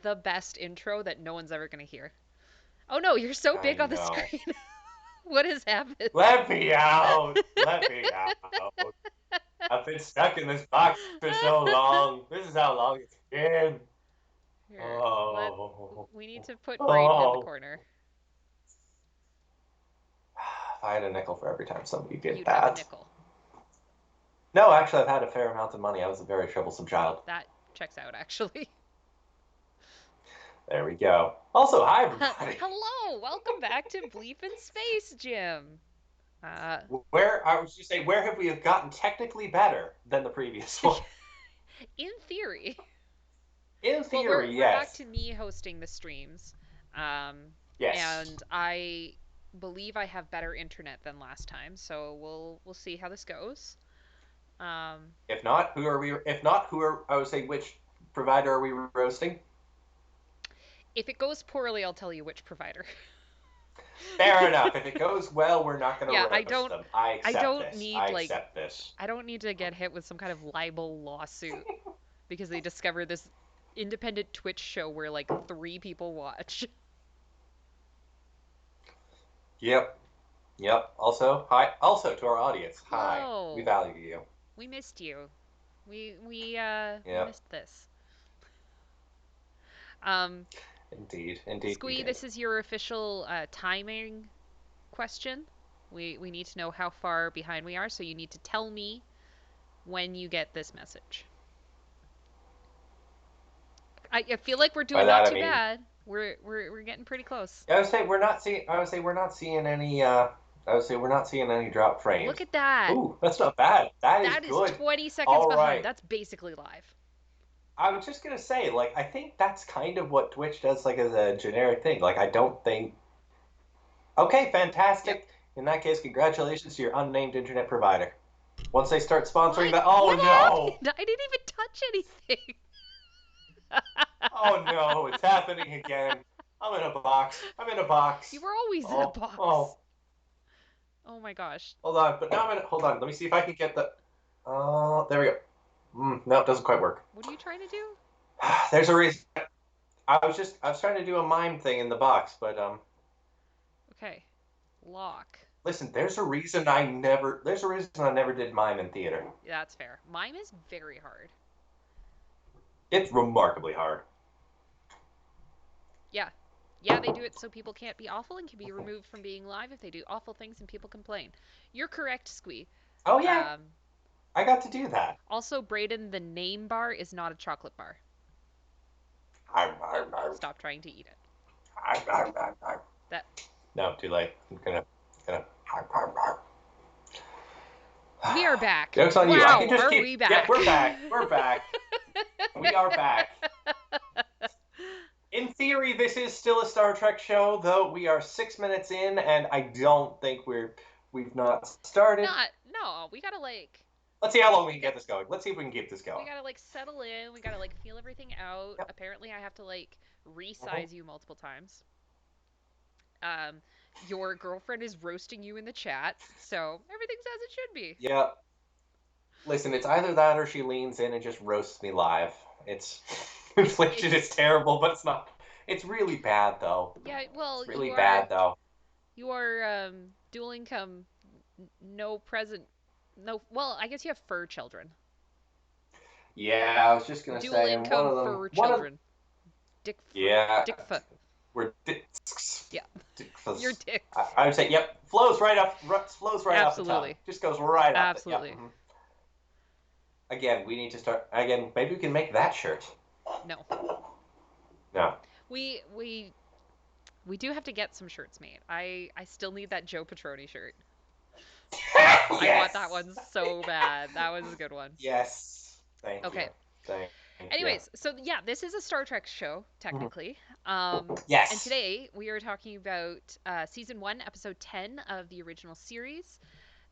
the best intro that no one's ever gonna hear. Oh no, you're so I big on the know. screen. What has happened? Let me out. Let me out. I've been stuck in this box for so long. This is how long it's been. Here, let Oh. we need to put Braden in the Oh. corner. If I had a nickel for every time somebody did You'd have a that. nickel. No, actually, I've had a fair amount of money. I was a very troublesome child. That checks out, actually. There we go. Also, hi, everybody. Hello, welcome back to Bleepin Space Jim. Uh, Where, I was just saying, where have we gotten technically better than the previous one? in theory. In Well, theory, we're back yes. to me hosting the streams, Yes. and I believe I have better internet than last time, so we'll see how this goes. Um, If not, who are we? If not, who are? I would say, which provider are we roasting? if it goes poorly, I'll tell you which provider. Fair enough. If it goes well, we're not going Yeah, to roast them. I I accept don't this. I need like accept this. I don't need to get hit with some kind of libel lawsuit because they discover this independent Twitch show where like 3 people watch. Yep. Yep. Also, hi. Also to our audience, hi. We Hello. value you. We missed you. We Yep. missed this. Um Indeed. Indeed, we Squee, did. this is your official timing question. We need to know how far behind we are, so you need to tell me when you get this message. I feel like we're By doing not that I too mean, bad. We're getting pretty close. I would say we're not seeing. I would say we're not seeing any. I would say we're not seeing any drop Look frames. at that. Ooh, that's not bad. That is That is good. 20 seconds All behind. right. That's basically live. I was just gonna say, like, I think that's kind of what Twitch does, like, as a generic thing. Like, I don't think. Okay, Yep. fantastic. In that case, congratulations to your unnamed internet provider. Once they start sponsoring What? that, oh What no, happened? I didn't even touch anything. oh no, it's happening again. I'm in a box. I'm in a You box. were always in a Oh, box. oh, Oh my gosh. hold on. But now I'm in. Hold on. Let me see if I can get the. There we go. No, it doesn't quite work. What are you trying to do? There's a reason. I was trying to do a mime thing in the box, but Okay. Lock. listen, there's a reason I never did mime in theater. Yeah, that's fair. Mime is very hard. It's remarkably hard. Yeah. Yeah, they do it so people can't be awful and can be removed from being live if they do awful things and people complain. You're correct, Squee. Oh yeah, Um, I got to do that. Also, Braden, the name bar is not a chocolate bar. Arr, arr, arr, Stop trying to eat it. arr, arr, arr, arr. That No, too late. I'm gonna. Arr, arr, arr. we are back. Joke's on you. I can Wow, just are keep. we Yep, back? we're back. We're back. We are back. In theory, this is still a Star Trek show, though we are 6 minutes in, and I don't think we've not started. Not no. We gotta like Let's see how long we can get. get this going. Let's see if we can keep this We going. gotta like settle in. We gotta like feel everything out. Yep. Apparently, I have to like Mhm. resize you multiple times. Um, your girlfriend is roasting you in the chat, so everything's as it should be. Yeah. Listen, it's either that or she leans in and just roasts me live. It's inflation is It's terrible, but it's not. It's really bad though. yeah. Well, It's really bad though. you are dual income, no present, no. Well, I guess you have fur children. Yeah, I was just gonna Dual say, and one income of them, fur one of children. Dickfoot. yeah, Dickfoot. we're discs. Yeah, you're dicks. I would say, yep, flows right off the tongue. Absolutely. Just goes right off the. Yep. Absolutely. Again, we need to start. Again, maybe we can make that shirt. No. No. We we we do have to get some shirts made. I still need that Joe Petroni shirt. I want that Yes. one so bad. That was a good one. Yes. Thank you. Okay. Thank you. Anyways, so yeah, this is a Star Trek show Mhm. technically. And Yes. today we are talking about season 1, episode 10 of the original series,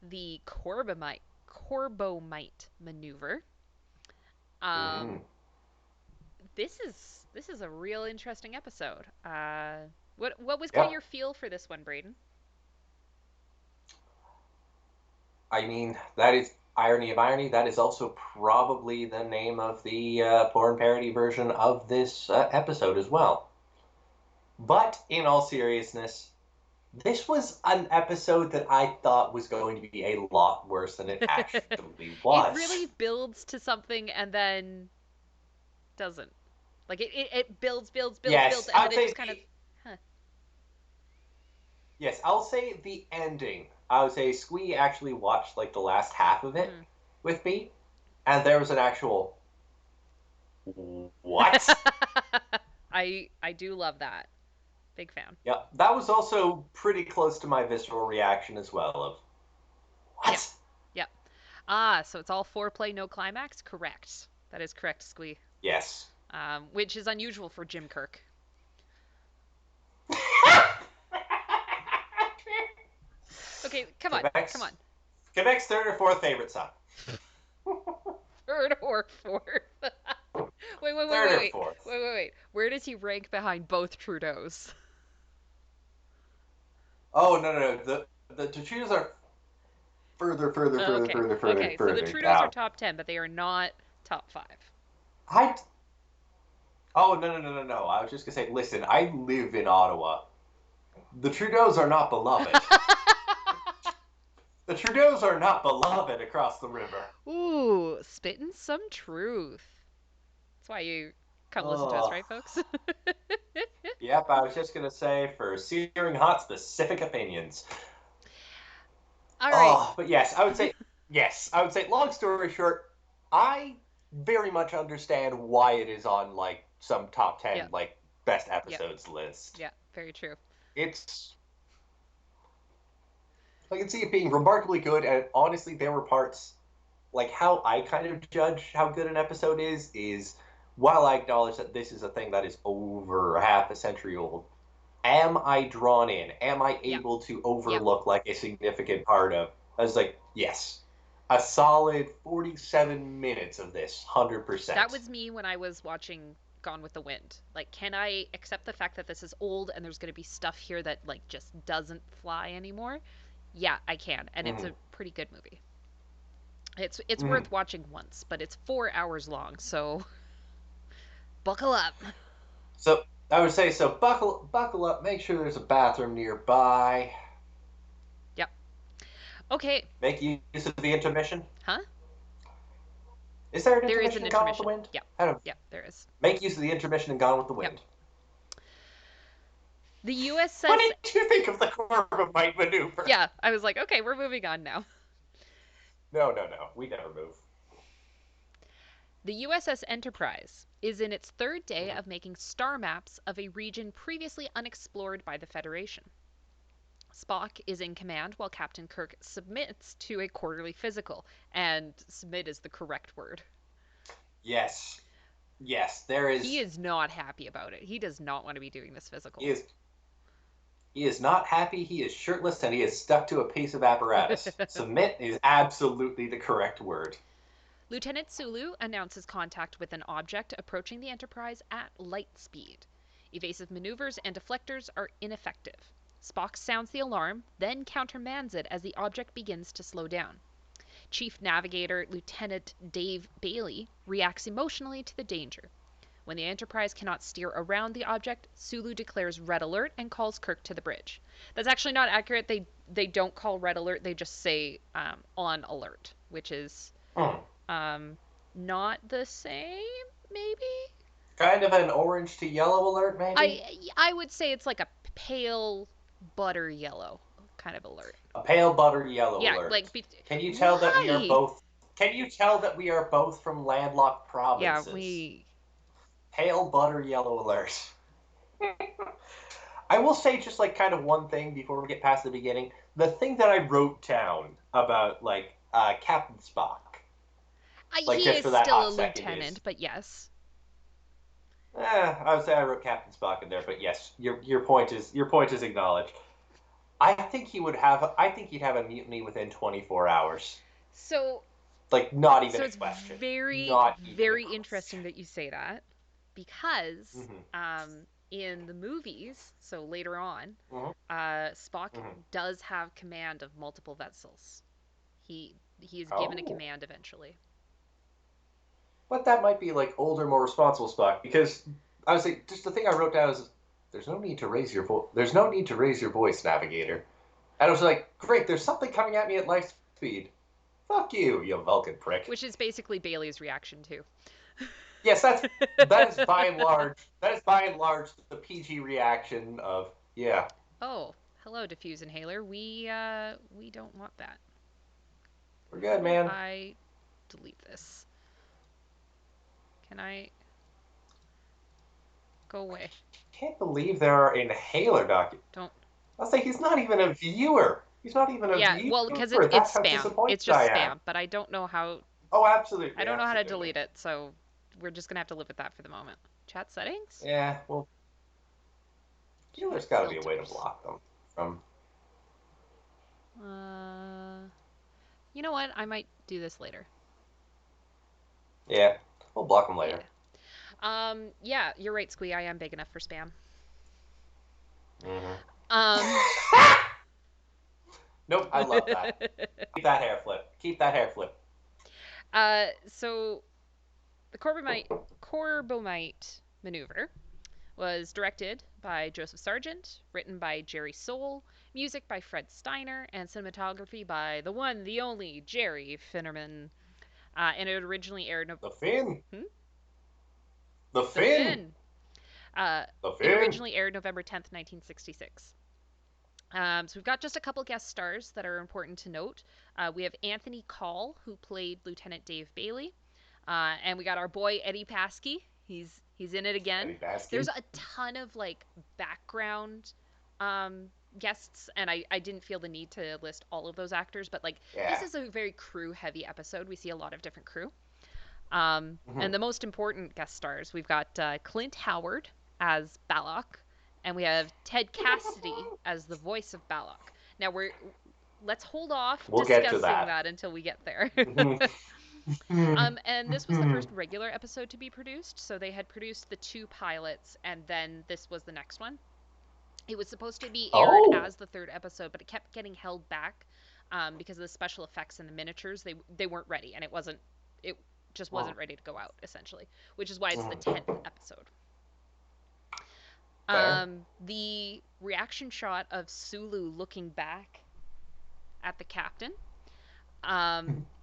the Corbomite maneuver. Um, Mm. this is a real interesting episode. What was kind of Yep. your feel for this one, Braden? I mean, that is. irony of irony, that is also probably the name of the porn parody version of this episode as well. But in all seriousness, this was an episode that I thought was going to be a lot worse than it actually It was. really builds to something and then doesn't. Like it builds, builds, builds, builds, Yes, and then I'd it say just kind of, huh. yes, I'll say the ending. I would say Squee actually watched like the last half of it Mm. with me, and there was an actual what? I do love that. Big fan. Yeah, that was also pretty close to my visceral reaction as well of Yep. what? Yep. Ah, so it's all foreplay, no climax? Correct. That is correct, Squee. Yes. Which is unusual for Jim Kirk. Okay, come on. Come Quebec's on. Quebec's third or fourth favorite song. Third or fourth? Wait, wait, wait, wait, Third or wait. fourth. Wait, wait, wait. Where does he rank behind both Trudeaus? Oh no. The Tachitos are further, further, Oh, further, okay. further, further, Okay, so the further Trudeaus are down. top 10, but they are not top 5. I Oh no. I was just gonna say, listen, I live in Ottawa. The Trudeaus are not beloved. The Trudeaus are not beloved across the river. Ooh, spitting some truth. That's why you come listen to us, Oh, right, folks? yep. I was just gonna say for searing hot specific opinions. All right. Oh, but yes, I would say yes. I would say. Long story short, I very much understand why it is on like some top Yep. 10 like best Yep. episodes list. Yeah. Very true. It's I can see it being remarkably good, and honestly, there were parts like how I kind of judge how good an episode is while I acknowledge that this is a thing that is over half a century old, am I drawn in? Am I Yep. able to Yep. overlook like a significant part of? I was like, yes, a solid 47 minutes of this, That 100%. was me when I was watching Gone with the Wind. Like, can I accept the fact that this is old and there's going to be stuff here that like just doesn't fly anymore? Yeah, I can, and it's Mm-hmm. a pretty good movie. It's Mm-hmm. worth watching once, but it's 4 hours long, so buckle up. So I would say so. Buckle up. Make sure there's a bathroom nearby. Yep. Okay. Make use of the intermission. Huh? Is there an There is intermission an in Gone with the intermission. Wind? Yep. Kind of Yep. There is. make use of the intermission in Gone with the Yep. Wind. The What USS. did you think of the Corbomite maneuver? Yeah, I was like, okay, we're moving on now. No. We never move. The USS Enterprise is in its third day Mm-hmm. of making star maps of a region previously unexplored by the Federation. Spock is in command while Captain Kirk submits to a quarterly physical, and submit is the correct word. Yes. Yes, there He is. is not happy about it. He does not want to be doing this He physical. is. He is not happy. He is shirtless, and he is stuck to a piece of apparatus. Submit is absolutely the correct word. Lieutenant Sulu announces contact with an object approaching the Enterprise at light speed. Evasive maneuvers and deflectors are ineffective. Spock sounds the alarm, then countermands it as the object begins to slow down. Chief Navigator Lieutenant Dave Bailey reacts emotionally to the danger. When the Enterprise cannot steer around the object, Sulu declares red alert and calls Kirk to the bridge. That's actually not accurate. They don't call red alert. They just say on alert, which is Hmm. um, not the same. Maybe Kind of an orange to yellow alert, maybe? I would say it's like a pale butter yellow kind of alert. A pale butter yellow Yeah, alert. like Can you tell that we are why? both Can you tell that we are both from landlocked Yeah, provinces? we. Pale butter yellow alert. I will say just like kind of one thing before we get past the beginning. The thing that I wrote down about like Captain Spock, like He just is for that still a hot second is lieutenant, but yes. I would say I wrote Captain Spock in there, but yes, your point is acknowledged. I think he'd have a mutiny within 24 hours. So Like not even so a it's question. very Not even a very question. interesting that you say that because Mm-hmm. in the movies, so later on, Mm-hmm. Spock Mm-hmm. does have command of multiple vessels. He he is given a Oh. command eventually. But that might be like older, more responsible Spock, because I was like, just the thing I wrote down is there's no need to raise your voice. There's no need to raise your voice, Navigator. And I was like, great, there's something coming at me at light speed. Fuck you, you Vulcan prick. Which is basically Bailey's reaction too. Yes, that is by and large the PG reaction of yeah. Oh, hello, diffuse inhaler. We don't want that. We're How good, do man. I delete this? Can I go away? Can't believe there are inhaler documents. Don't. I was like, he's not even a viewer. He's not even a Yeah, well, because it's viewer. it's That's how spam. disappointed It's I just am. spam, but I don't know how. Oh, I absolutely, don't know how to absolutely. delete it, so we're just gonna have to live with that for the moment. Chat settings. Yeah, well, Chat there's got to be a way to filters. block them from. Uh, you know what? I might do this later. Yeah, we'll block them Yeah. later. Yeah, you're right, Squee. I am big enough for spam. Mm-hmm. Um. Nope, I love that. Keep that hair flip. Keep that hair flip. So the Corbomite maneuver was directed by Joseph Sargent, written by Jerry Soule, music by Fred Steiner, and cinematography by the one, the only Jerry Finnerman. And it originally aired. The fin. Hmm? The The fin. Fin. Uh, The it fin. originally aired November 10th, 1966. So we've got just a couple guest stars that are important to note. We have Anthony Call, who played Lieutenant Dave Bailey, and we got our boy Eddie Paskey. He's in it again. Eddie There's Basky. a ton of like background guests, and I didn't feel the need to list all of those actors, but like this Yeah. is a very crew heavy episode. We see a lot of different crew. Mm-hmm. And the most important guest stars, we've got Clint Howard as Balak, and we have Ted Cassidy as the voice of Balak. Now let's hold off We'll get to discussing that. that until we get there. Mm-hmm. And this was the first regular episode to be produced, so they had produced the two pilots, and then this was the next one. It was supposed to be aired Oh. as the third episode, but it kept getting held back because of the special effects and the miniatures. They weren't ready, and it just Mm. wasn't ready to go out essentially, which is why it's the Mm. 10th episode. Fair. The reaction shot of Sulu looking back at the captain.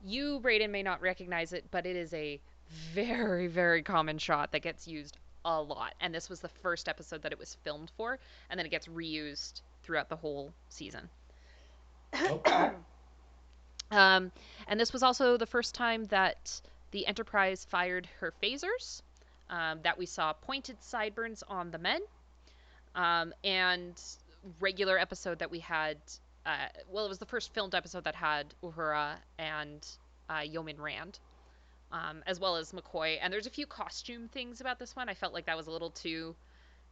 You, Brayden, may not recognize it, but it is a very, very common shot that gets used a lot. And this was the first episode that it was filmed for, and then it gets reused throughout the whole season. Okay. Um, and this was also the first time that the Enterprise fired her phasers, that we saw pointed sideburns on the men, and regular episode that we had. Well, it was the first filmed episode that had Uhura and Yeoman Rand, as well as McCoy. And there's a few costume things about this one. I felt like that was a little too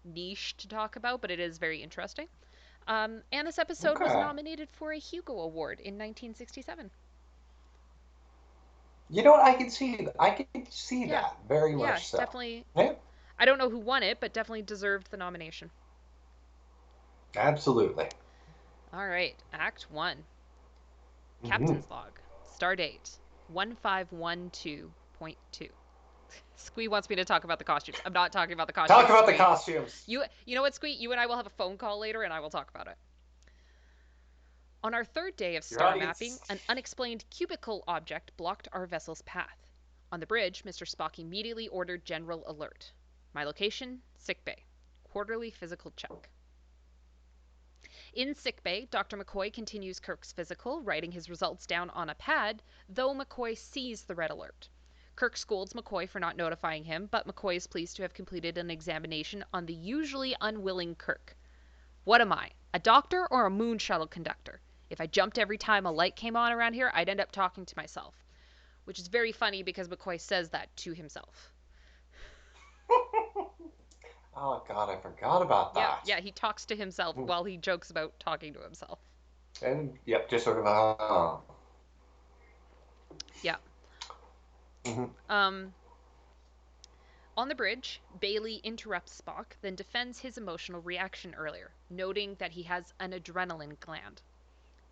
niche to talk about, but it is very interesting. And this episode was Okay. nominated for a Hugo Award in 1967. You know what? I can see Yeah, that very yeah, much so. definitely. Yeah. I don't know who won it, but definitely deserved the nomination. Absolutely. All right, Act 1. Mm-hmm. Captain's Log. Stardate 1512.2. Squee wants me to talk about the costumes. I'm not talking about the Talk costumes, about the Squee. costumes. You know what, Squee? You and I will have a phone call later and I will talk about it. On our third day of Your star mapping, audience. an unexplained cubical object blocked our vessel's path. On the bridge, Mr. Spock immediately ordered General Alert. My location, sickbay. Quarterly physical check. In sickbay, Dr. McCoy continues Kirk's physical, writing his results down on a pad, though McCoy sees the red alert. Kirk scolds McCoy for not notifying him, but McCoy is pleased to have completed an examination on the usually unwilling Kirk. What am I, a doctor or a moon shuttle conductor? If I jumped every time a light came on around here, I'd end up talking to myself. Which is very funny because McCoy says that to himself. Oh God, I forgot about Yeah, that. yeah, he talks to himself while he jokes about talking to himself. And yep, just sort of. Yeah. Mm-hmm. Um, On the bridge, Bailey interrupts Spock, then defends his emotional reaction earlier, noting that he has an adrenaline gland.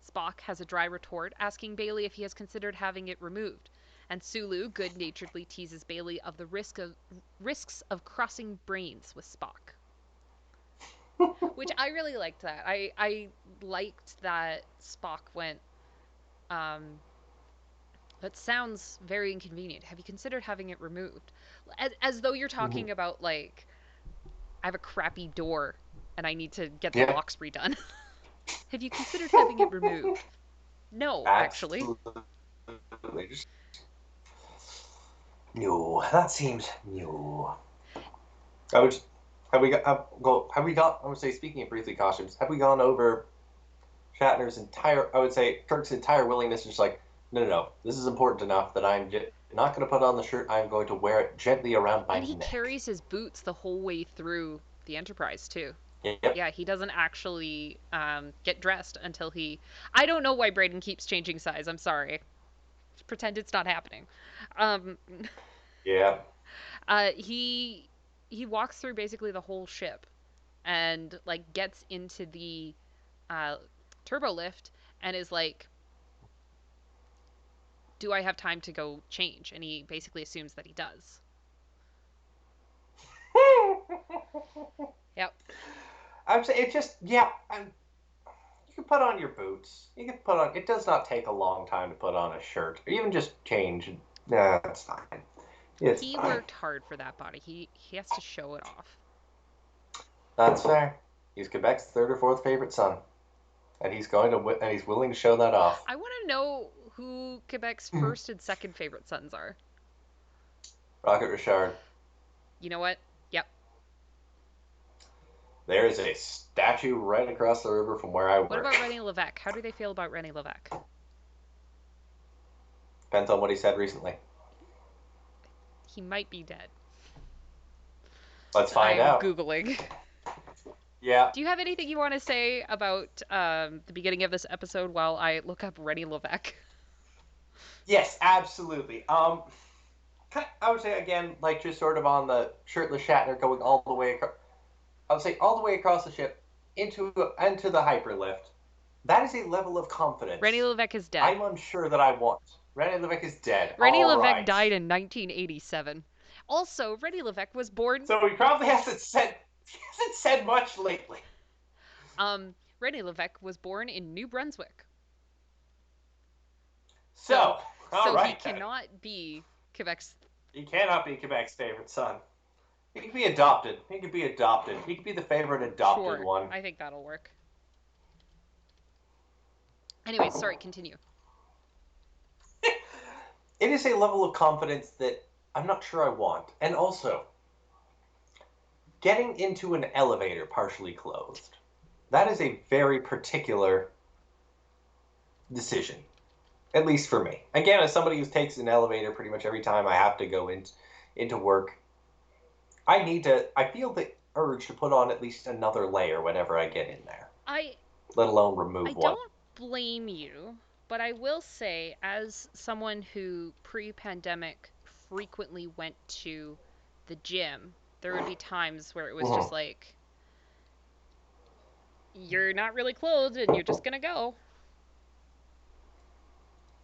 Spock has a dry retort, asking Bailey if he has considered having it removed, and Sulu good-naturedly teases Bailey of the risks of crossing brains with Spock. Which I really liked that. I liked that Spock went, um, that sounds very inconvenient. Have you considered having it removed? As though you're Mhm. talking about, like, I have a crappy door and I need to get the Yeah, locks redone. Have you considered having it removed? No, actually. absolutely. Just no. That seems no. I would. Have we got? I would say, speaking of briefly costumes, have we gone over Shatner's entire? I would say Kirk's entire willingness, just like, no, no, no. This is important enough that I'm not going to put on the shirt. I'm going to wear it gently around my And he neck. carries his boots the whole way through the Enterprise, too. Yep. Yeah, he doesn't actually get dressed until he. I don't know why Brayden keeps changing size. I'm sorry. Just pretend it's not happening. Um, Yeah. he walks through basically the whole ship and like gets into the uh, turbo lift and is like, "Do I have time to go change?" And he basically assumes that he does. Yep. I would say it just yeah. You can put on your boots. You can put on. It does not take a long time to put on a shirt, or even just change. Nah, that's fine. It's He fine. worked hard for that body. He has to show it off. That's fair. He's Quebec's third or fourth favorite son, and he's going to and he's willing to show that off. I want to know who Quebec's Mhm. first and second favorite sons are. Rocket Richard. You know what? Yep. There is a statue right across the river from where I What work. about Rennie Levesque? How do they feel about Rennie Levesque? Depends on what he said recently. He might be dead. Let's I find am out. Googling. Yeah. Do you have anything you want to say about the beginning of this episode while I look up Rennie Levesque? Yes, absolutely. I would say again, like just sort of on the shirtless Shatner going all the way across. I would say all the way across the ship into the hyperlift. That is a level of Rennie confidence Levesque is dead. I'm unsure that I want. René Levesque is dead. Rennie All Levesque right. died in 1987. Also, Rennie Levesque was born. So he probably hasn't said much lately. Rennie Levesque was born in New Brunswick, so So, all so he right then. cannot be Quebec's. He cannot be Quebec's favorite son. He could be adopted. He could be adopted. He could be the favorite adopted Sure, one. I think that'll work. Anyways, sorry, continue. It is a level of confidence that I'm not sure I want. And also, getting into an elevator partially closed. That is a very particular decision. At least for me. Again, as somebody who takes an elevator pretty much every time I have to go into work, I feel the urge to put on at least another layer whenever I get in there, I let alone I remove one. don't blame you, but I will say, as someone who pre-pandemic frequently went to the gym, there would be times where it was just Mhm. like, you're not really clothed and you're just gonna go.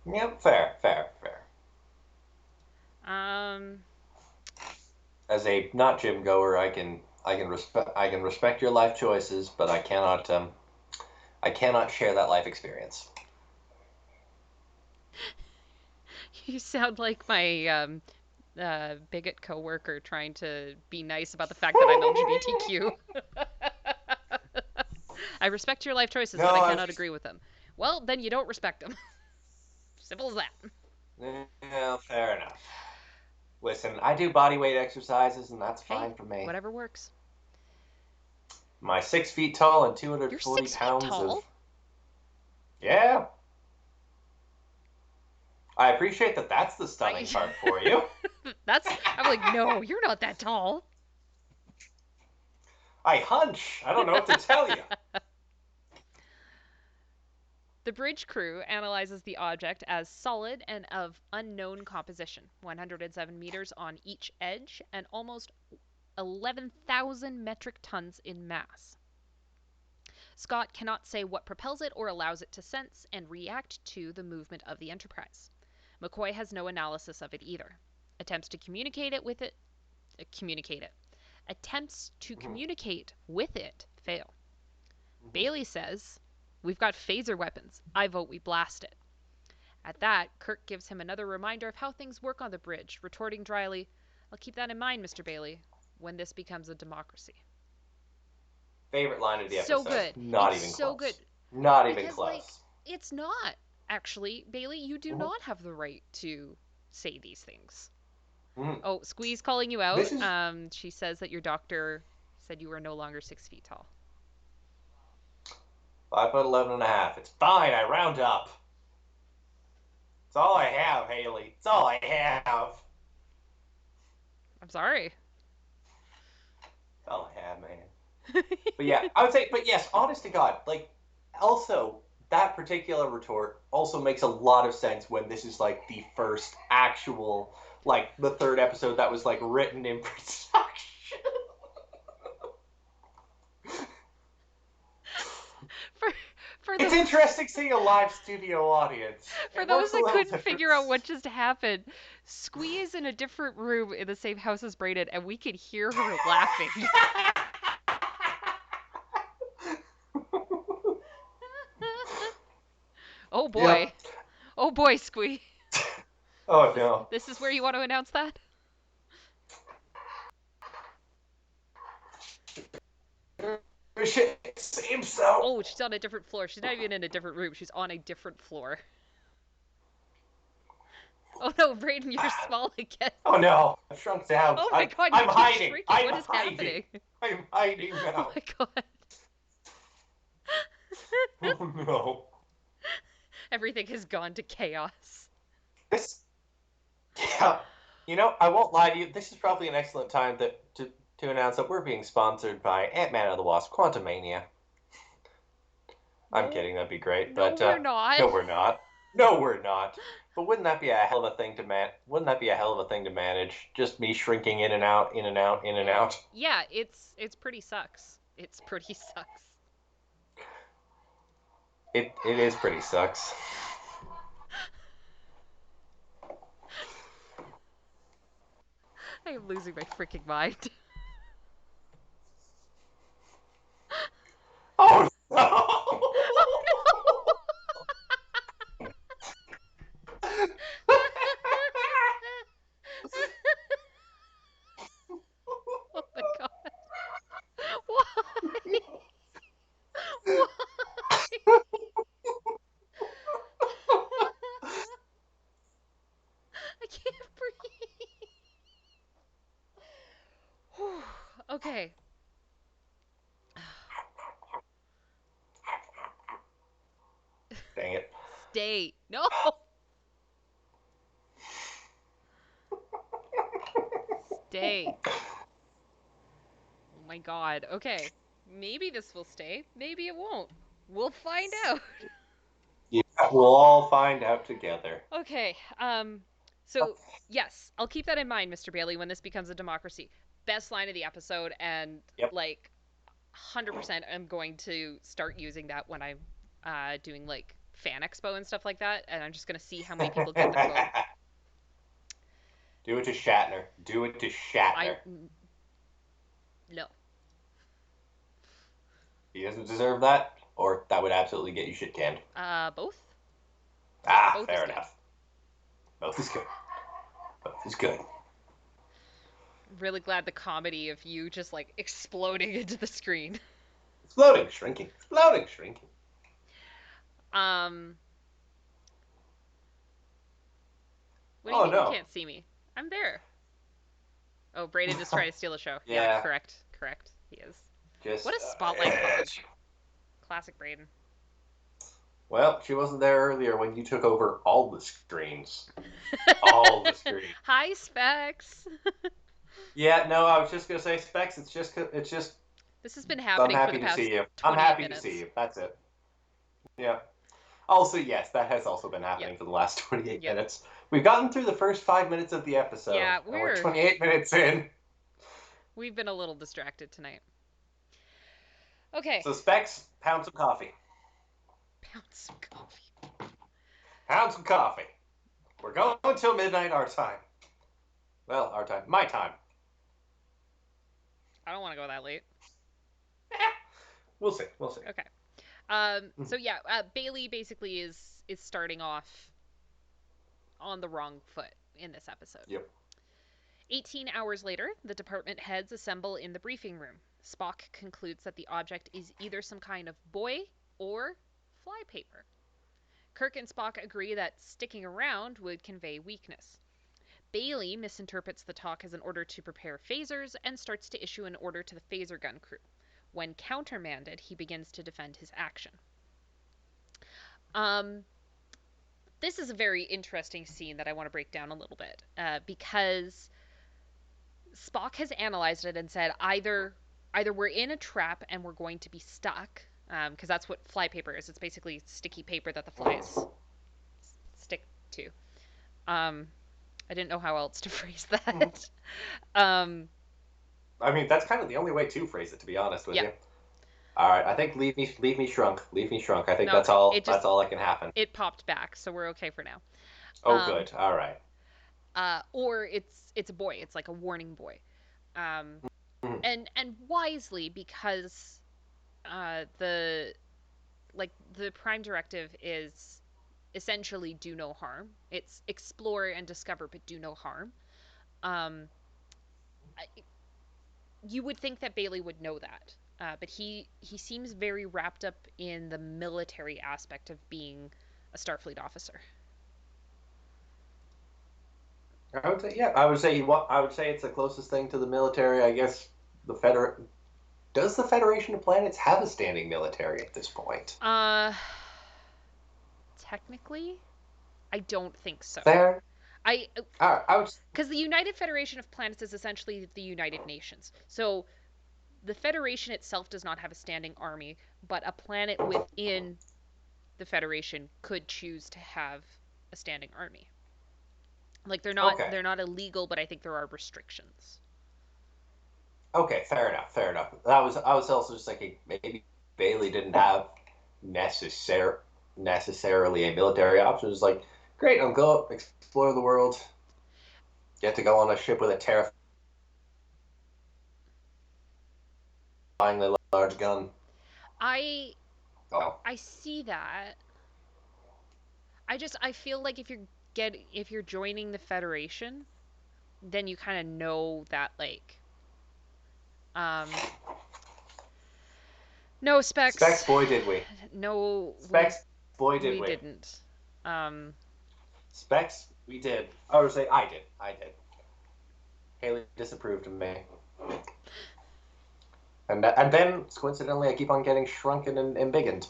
Yep, fair, fair, fair. Um, As a not gym goer, I can respect your life choices, but I cannot share that life experience. you sound like my bigot coworker trying to be nice about the fact that I'm LGBTQ. I respect your life choices, No, but I I was cannot just agree with them. Well, then you don't respect them. Simple as that. yeah, fair enough. Listen, I do body weight exercises, and that's Hey, fine for me. whatever works. My 6 feet tall and You're 240 6 feet pounds of tall. yeah. I appreciate that. That's the I. stunning part for you. That's. I'm like, no, you're not that tall. I hunch. I don't know what to tell you. The bridge crew analyzes the object as solid and of unknown composition, 107 meters on each edge, and almost 11,000 metric tons in mass. Scott cannot say what propels it or allows it to sense and react to the movement of the Enterprise. McCoy has no analysis of it either. Attempts to communicate with it fail. Bailey says, "We've got phaser weapons. I vote we blast it." At that, Kirk gives him another reminder of how things work on the bridge, retorting dryly, "I'll keep that in mind, Mr. Bailey, when this becomes a democracy." Favorite line of the episode. So good. Not It's even so close. good. Not even Because, close. like, it's not. Actually, Bailey, you do not have the right to say these things. Oh, Squeeze calling you out. She says that your doctor said you were no longer 6 feet tall. 5'11.5". It's fine. I round up. It's all I have, Haley. It's all I have. I'm sorry. It's all I have, man. But yeah, I would say, but yes, honest to God, like, also, that particular retort also makes a lot of sense when this is, like, the first actual, like, the third episode that was, like, written in production. It's interesting seeing a live studio audience. For those that couldn't figure out what just happened, Squee is in a different room in the same house as Braden, and we could hear her laughing. Oh boy. Yep. Oh boy, Squee. Oh no. This is where you want to announce that? It seems so. Oh, she's on a different floor. She's not even in a different room. She's on a different floor. Oh no, Braden, you're small again. Oh no, I've shrunk down. Oh my god, I'm hiding. Shrinking. I'm what is hiding. Happening? I'm hiding now. Oh my god. Oh no. Everything has gone to chaos. Yeah. You know, I won't lie to you. This is probably an excellent time to announce that we're being sponsored by Ant-Man and the Wasp: Quantumania. I'm kidding. That'd be great. No, But we're not. No, we're not. No, we're not. But wouldn't that be a hell of a thing to manage? Just me shrinking in and out, in and out, in and out. Yeah, it's pretty sucks. It's pretty sucks. It is pretty sucks. I am losing my freaking mind. Oh no! Oh no! Oh my god. Why? Why? I can't breathe. Okay. Dang it. Stay. No. Stay. Oh my god. Okay. Maybe this will stay. Maybe it won't. We'll find out. Yeah, we'll all find out together. Okay. So yes, I'll keep that in mind, Mr. Bailey, when this becomes a democracy. Best line of the episode, and like 100% I'm going to start using that when I'm doing like fan expo and stuff like that, and I'm just gonna see how many people get the quote. Do it to Shatner. Do it to Shatner. No. He doesn't deserve that, or that would absolutely get you shit canned. Both. Both fair enough. Both is good. Both is good. I'm really glad the comedy of you just like exploding into the screen. Exploding, shrinking, exploding, shrinking. What do you mean you can't see me? I'm there. Oh, Braden is trying to steal the show. Yeah, correct. He is. What a spotlight hog. Classic Braden. Well, she wasn't there earlier when you took over all the screens. All the screens. Hi, Specs. Yeah, no, I was just gonna say, Specs. It's just. This has been happening for the past 20 minutes. I'm happy to see you. That's it. Yeah. Also, yes, that has also been happening for the last 28 minutes. We've gotten through the first 5 minutes of the episode. Yeah, we're 28 minutes in. We've been a little distracted tonight. Okay. So Specs, pound some coffee. Pound some coffee. Pound some coffee. We're going until midnight our time. Well, our time. My time. I don't want to go that late. We'll see. We'll see. Okay. So Mhm. yeah, Bailey basically is starting off on the wrong foot in this episode. Yep. 18 hours later, the department heads assemble in the briefing room. Spock concludes that the object is either some kind of boy or flypaper. Kirk and Spock agree that sticking around would convey weakness. Bailey misinterprets the talk as an order to prepare phasers and starts to issue an order to the phaser gun crew. When countermanded, he begins to defend his action. Um, this is a very interesting scene that I want to break down a little bit because Spock has analyzed it and said either we're in a trap and we're going to be stuck because that's what flypaper is. It's basically sticky paper that the flies stick to. Um, I didn't know how else to phrase Mhm. that. um, I mean, that's kind of the only way to phrase it, to be honest with yeah, you. All right, I think leave me shrunk. Leave me shrunk. I think no, that's all. it just That's all that can happen. it popped back, so we're okay for now. Oh, Um, good. All right. or it's a boy. It's like a warning boy. Um, Mhm. and wisely because the the prime directive is essentially do no harm. It's explore and discover, but do no harm. Um, you would think that Bailey would know that, but he seems very wrapped up in the military aspect of being a Starfleet officer. I would say, yeah. I would say it's the closest thing to the military. I guess the Feder does the Federation of Planets have a standing military at this point? Uh, technically, I don't think so. There. I I would. because the United Federation of Planets is essentially the United Nations. So the Federation itself does not have a standing army, but a planet within the Federation could choose to have a standing army. Like Okay. they're not illegal, but I think there are restrictions. Okay. Fair enough. Fair enough. I was also just thinking maybe Bailey didn't have necessar necessarily a military option. It's like, great, I'll go explore the world, get to go on a ship with a terrifyingly large gun. I Oh, I see that. I feel like if you're joining the Federation, then you kind of know that um no specs. Specs, boy, did we. No, Specs, boy, did we we. didn't. Um Specs, we did. I would say I did. I did. Haley disapproved of me. And then, coincidentally, I keep on getting shrunken and biggened.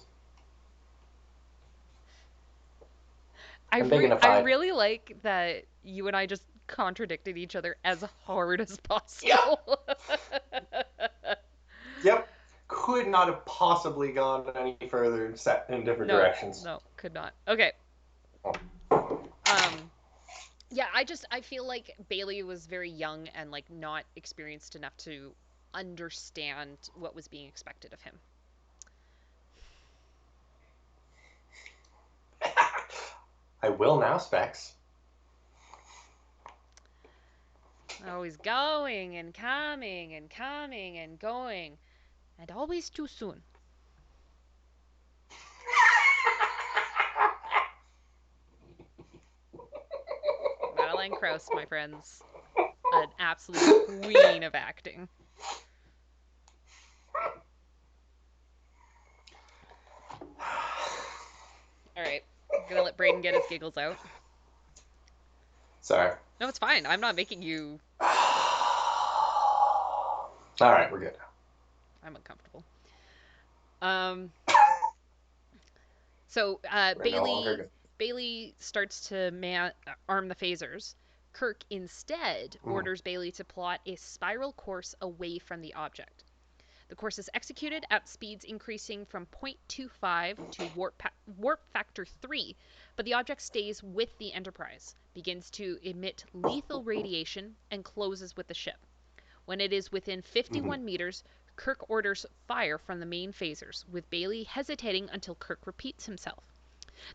And I bignified. really like that you and I just contradicted each other as hard as Yep. possible. Yep. Could not have possibly gone any further set in different No, directions. no, could not. Okay. Oh. Um yeah, I feel like Bailey was very young and like not experienced enough to understand what was being expected of him. I will now, Specs. Always going and coming and coming and going, and always too soon. Madeline Krauss, my friends, an absolute queen of acting. All right, gonna let Braden get his giggles out. Sorry. No, it's fine. I'm not making you. All right, we're good. I'm uncomfortable. Um. So We're no longer good. Bailey starts to arm the phasers. Kirk instead Mm. orders Bailey to plot a spiral course away from the object. The course is executed at speeds increasing from 0.25 to warp factor 3, but the object stays with the Enterprise, begins to emit lethal radiation, and closes with the ship. When it is within Mm-hmm. 51 meters, Kirk orders fire from the main phasers, with Bailey hesitating until Kirk repeats himself.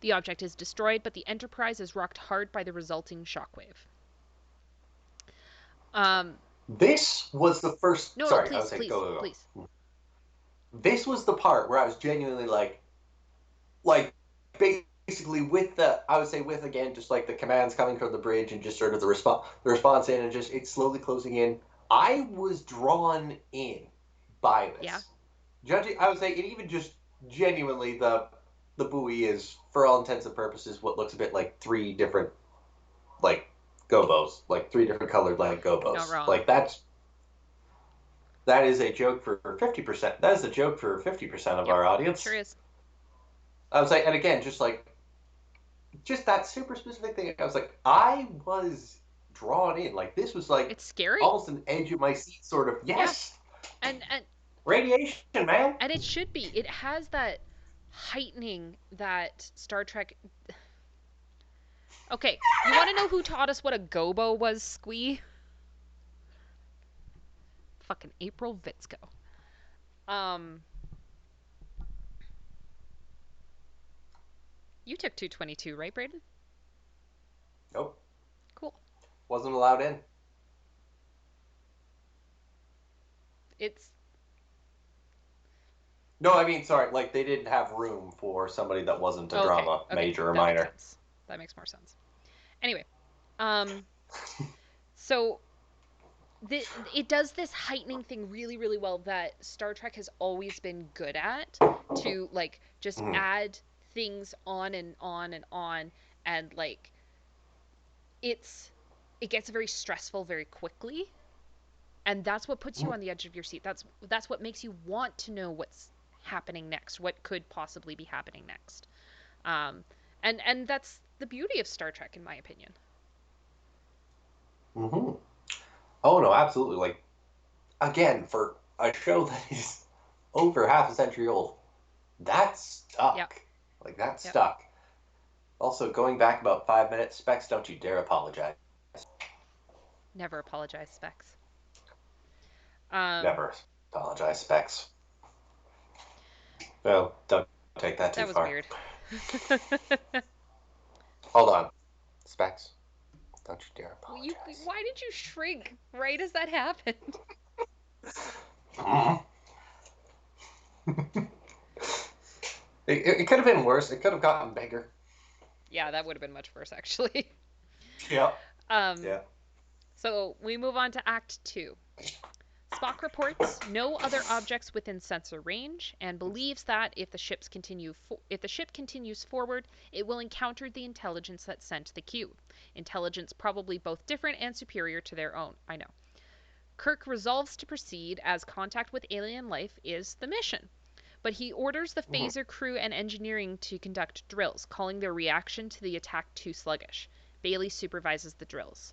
The object is destroyed, but the Enterprise is rocked hard by the resulting shockwave. This was the first. No, Sorry, I would please, say please, go. please. This was the part where I was genuinely like basically with the, I would say with again just like the commands coming from the bridge and just sort of the response in and just it's slowly closing in. I was drawn in by Yeah. this. Judging, I would say it even just genuinely the buoy is for all intents and purposes what looks a bit like three different like gobos, like three different colored like You're not gobos. wrong. Like that is a joke for 50%. That is a joke for 50% of Yep, our audience. sure is. I was like, and again, just that super specific thing. I was like, I was drawn in. Like this was like It's scary. almost an edge of my seat, sort of. Yeah. Yes, And radiation, man. and it should be. It has that heightening that Star Trek. Okay, you want to know who taught us what a gobo was, Squee? Fucking April Vitsko. Um, you took 222, right, Braden? Nope, Cool. wasn't allowed in. It's No, I mean, sorry, like they didn't have room for somebody that wasn't a okay. drama Okay, major or that makes minor. sense. That makes more sense. Anyway, so it does this heightening thing really, really well that Star Trek has always been good at to like just Mhm. add things on and on and on, and like it gets very stressful very quickly, and that's what puts you on the edge of your seat. That's what makes you want to know what's happening next, what could possibly be happening next. Um, and that's the beauty of Star Trek, in my opinion. Mm-hmm. Oh no, absolutely. Like again, for a show that is over half a century old, that Yep, stuck. Like that yep. stuck. Also, going back about 5 minutes, Specs, don't you dare apologize. Never apologize, Specs. Um, Never apologize, Specs. No, don't take that too that was far. weird. Hold on. Specs, don't you dare you apologize. why did you shrink right as that happened? It could have been worse. It could have gotten bigger. Yeah, that would have been much worse actually. Yeah. um Yeah. so we move on to Act 2. Spock reports no other objects within sensor range and believes that if the ship continues forward, it will encounter the intelligence that sent the cue. Intelligence probably both different and superior to their own. I know. Kirk resolves to proceed as contact with alien life is the mission. But he orders the Mhm. phaser crew and engineering to conduct drills, calling their reaction to the attack too sluggish. Bailey supervises the drills.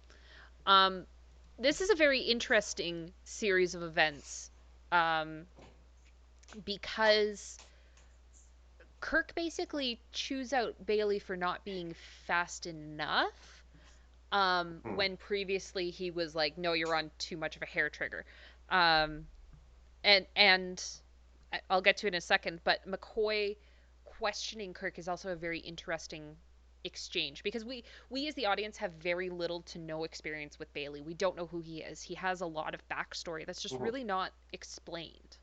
Um, this is a very interesting series of events um, because Kirk basically chews out Bailey for not being fast enough. Mhm. When previously he was like, "No, you're on too much of a hair trigger," um, and I'll get to it in a second. But McCoy questioning Kirk is also a very interesting exchange because we as the audience have very little to no experience with Bailey. We don't know who he is. He has a lot of backstory that's just Mhm. really not explained.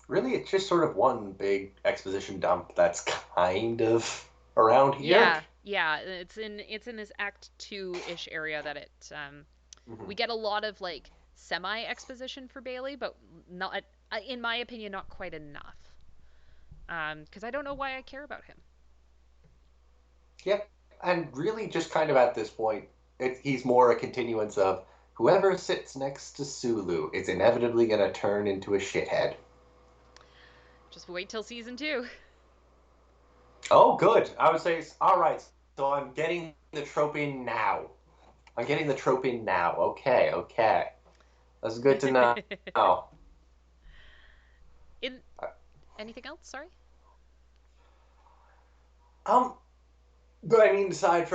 Really, it's just sort of one big exposition dump that's kind of around here. Yeah, yeah, it's in this Act 2-ish area that it Mhm. we get a lot of like semi exposition for Bailey, but not in my opinion not quite enough. Because I don't know why I care about him. Yep. And really, just kind of at this point, he's more a continuance of whoever sits next to Sulu is inevitably going to turn into a shithead. Just wait till season 2. Oh, good. I would say, all right. So I'm getting the trope in now. I'm getting the trope in now. Okay, okay. That's good to know. In anything else? Sorry. Um, but I mean, aside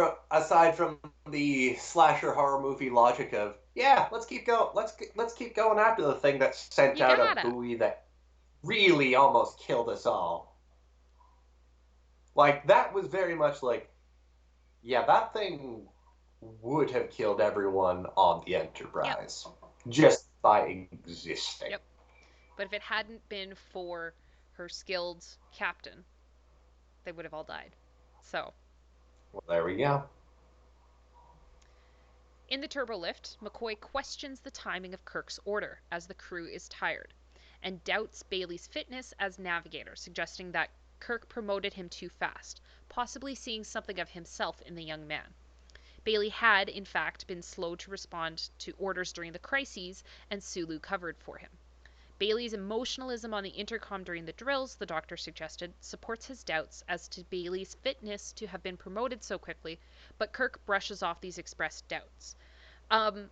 from the slasher horror movie logic of yeah, let's keep going. Let's keep going after the thing that sent You out a gotta. buoy that really almost killed us all. Like that was very much like, yeah, that thing would have killed everyone on the Yep. Enterprise just by existing. Yep. But if it hadn't been for her skilled captain, they would have all died. So, Well, there we go. in the turbolift, McCoy questions the timing of Kirk's order as the crew is tired, and doubts Bailey's fitness as navigator, suggesting that Kirk promoted him too fast, possibly seeing something of himself in the young man. Bailey had, in fact, been slow to respond to orders during the crises, and Sulu covered for him. Bailey's emotionalism on the intercom during the drills, the doctor suggested, supports his doubts as to Bailey's fitness to have been promoted so quickly, but Kirk brushes off these expressed doubts. Um,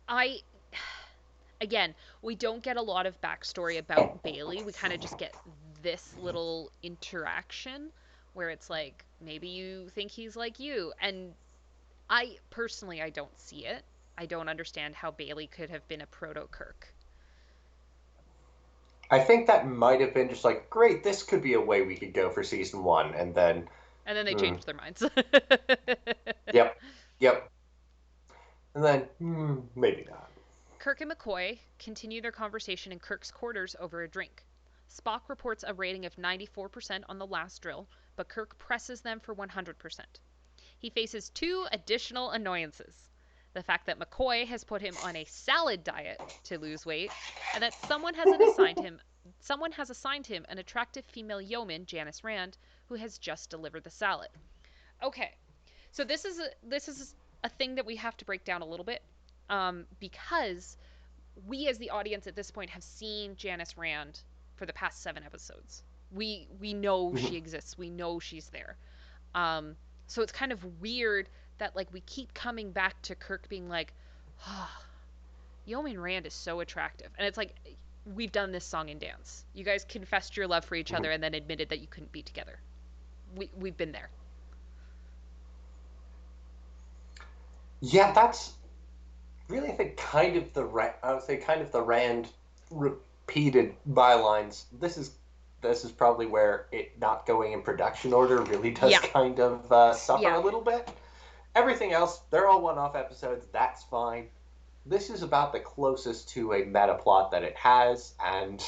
I again, we don't get a lot of backstory about Bailey. We kind of just get this little interaction where it's like maybe you think he's like you, and I personally I don't see it. I don't understand how Bailey could have been a proto Kirk. I think that might have been just like, great, this could be a way we could go for season one, and then, And then they hmm, changed their minds. yep, yep, and then maybe not. Kirk and McCoy continue their conversation in Kirk's quarters over a drink. Spock reports a rating of 94% on the last drill, but Kirk presses them for 100%. He faces two additional annoyances: the fact that McCoy has put him on a salad diet to lose weight, and that someone has assigned him an attractive female yeoman, Janice Rand, who has just delivered the salad. Okay, so this is a thing that we have to break down a little bit, because we as the audience at this point have seen Janice Rand for the past 7 episodes. We know she exists. We know she's there. Um, so it's kind of weird that like we keep coming back to Kirk being like, oh, Yeoman Rand is so attractive, and it's like we've done this song and dance. You guys confessed your love for each other and then admitted that you couldn't be together. We've been there. Yeah, that's really, I think, kind of I would say kind of the Rand repeated bylines. This is probably where it not going in production order really does Yeah, kind of suffer yeah, a little bit. Everything else, they're all one-off episodes. That's fine. This is about the closest to a meta plot that it has, and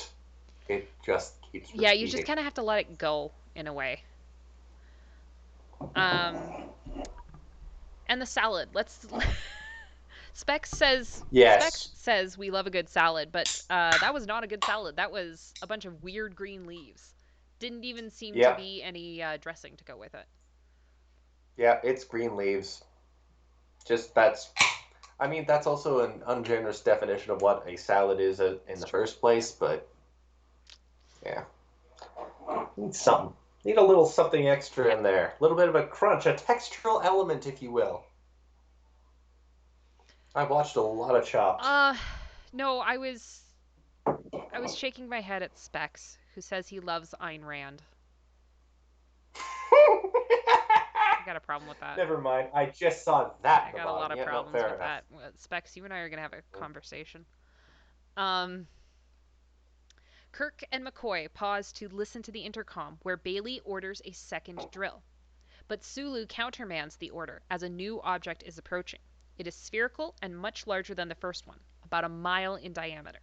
it just keeps yeah. You just repeating. kind of have to let it go in a way. Um, and the salad. Let's Specs Yes. says we love a good salad, but that was not a good salad. That was a bunch of weird green leaves. Didn't even seem to Yep. be any dressing to go with it. Yeah, it's green leaves. Just that's. I mean, that's also an ungenerous definition of what a salad is in It's the true. first Yeah. place, but yeah, need something. Need a little something extra Yeah. in there. A little bit of a crunch, a textural element, if you will. I've watched a lot of Chopped. Uh, no, I was shaking my head at Specs, who says he loves Ayn Rand. I got a problem with that. Never mind. I just saw that I in the got a lot bottom. of Yeah, no, problems fair with enough. that. Specs, you and I are gonna have a conversation. Um, Kirk and McCoy pause to listen to the intercom, where Bailey orders a second drill. But Sulu countermands the order as a new object is approaching. It is spherical and much larger than the first one, about a mile in diameter.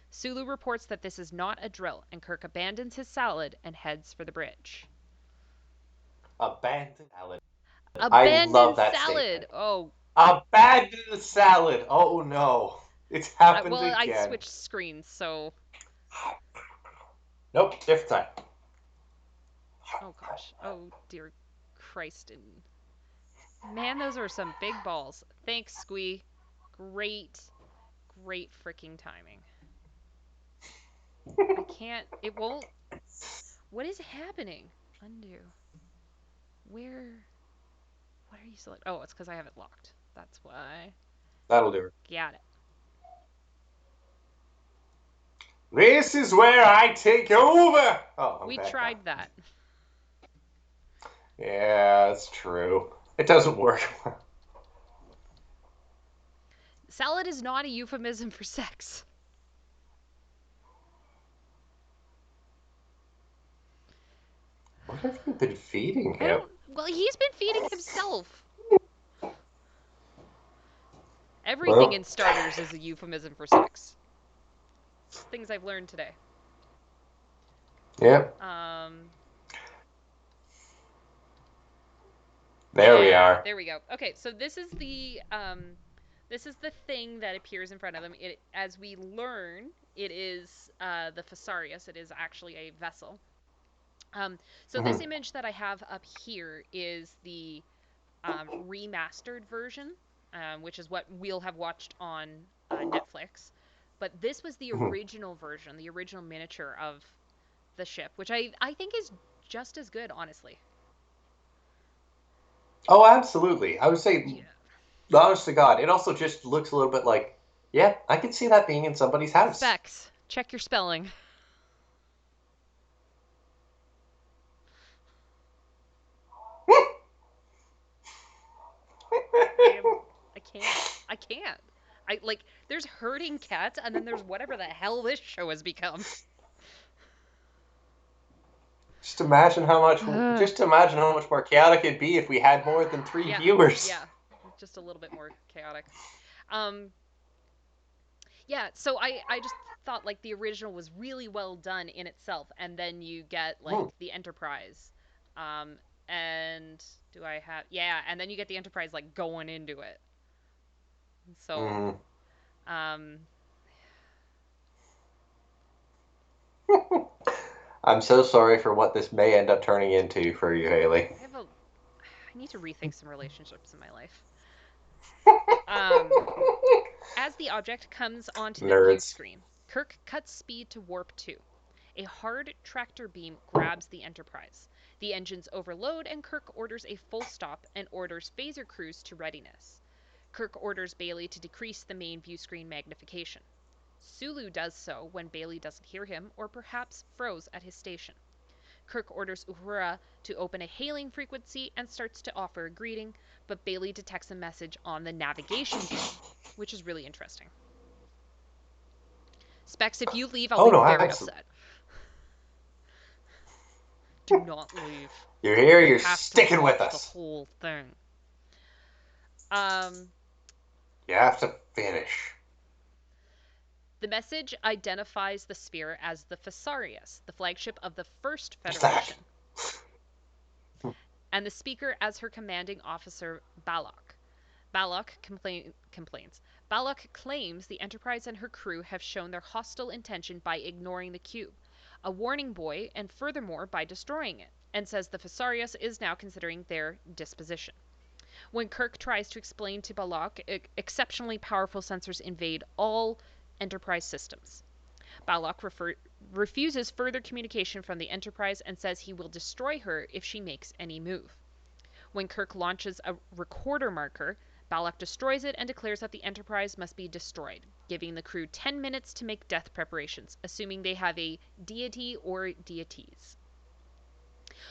Sulu reports that this is not a drill, and Kirk abandons his salad and heads for the bridge. Abandoned salad. I love Abandoned that salad! statement. Oh, Abandoned salad. Oh no, it's happened well, I again. switched screens, so. Nope, different time. Oh gosh. Oh dear Christ. And man, those are some big balls. Thanks, Squee. Great, great freaking timing. I can't. It won't. What is happening? Undo. Where? What are you select? Oh, it's because I have it locked. That's why. That'll do it. Got it. This is where I take over. Oh, I'm We back now. tried that. Yeah, that's true. It doesn't work. Salad is not a euphemism for sex. What have you been feeding I him? don't. Well, he's been feeding himself. Everything Well, in starters is a euphemism for sex. Things I've learned today. yeah, Um, there we yeah, are. there we go. Okay, so this is the thing that appears in front of them. It, as we learn, it is the Fesarius. It is actually a vessel. So this Mhm, image that I have up here is the remastered version, which is what we'll have watched on Netflix. But this was the mhm. original version, the original miniature of the ship, which I think is just as good, honestly. Oh, absolutely. I would say, Yeah. honest to God, it also just looks a little bit like, yeah, I could see that being in somebody's house. Specs. Check your spelling. I am. I can't. I can't. I like. There's herding cats, and then there's whatever the hell this show has become. Just imagine how much more chaotic it'd be if we had more than three Yeah. viewers. Yeah. Just a little bit more chaotic. Um. Yeah. So I just thought like the original was really well done in itself, and then you get like Hmm. the Enterprise. Um. And do I have? Yeah. And then you get the Enterprise like going into it. So. Mhm. Um. I'm so sorry for what this may end up turning into for you, Haley. I have a. I need to rethink some relationships in my life. Um. As the object comes onto the view Nerds. screen, Kirk cuts speed to warp 2. A hard tractor beam grabs the Enterprise. The engines overload, and Kirk orders a full stop and orders phaser crews to readiness. Kirk orders Bailey to decrease the main view screen magnification. Sulu does so when Bailey doesn't hear him or perhaps froze at his station. Kirk orders Uhura to open a hailing frequency and starts to offer a greeting, but Bailey detects a message on the navigation beam, which is really interesting. Specs, if you leave, I'll Oh be no, very absolutely. upset. Do not leave. You're here. You You're have to sticking with watch the us. whole thing. Um, You have to finish. the message identifies the sphere as the Fesarius, the flagship of the First What's that? Federation, and the speaker as her commanding officer, Balak. Complains. Balak claims the Enterprise and her crew have shown their hostile intention by ignoring the cube, a warning buoy, and furthermore by destroying it, and says the Fesarius is now considering their disposition. When Kirk tries to explain to Balak, exceptionally powerful sensors invade all Enterprise systems. Balak refuses further communication from the Enterprise and says he will destroy her if she makes any move. When Kirk launches a recorder marker, Balak destroys it and declares that the Enterprise must be destroyed, giving the crew 10 minutes to make death preparations, assuming they have a deity or deities.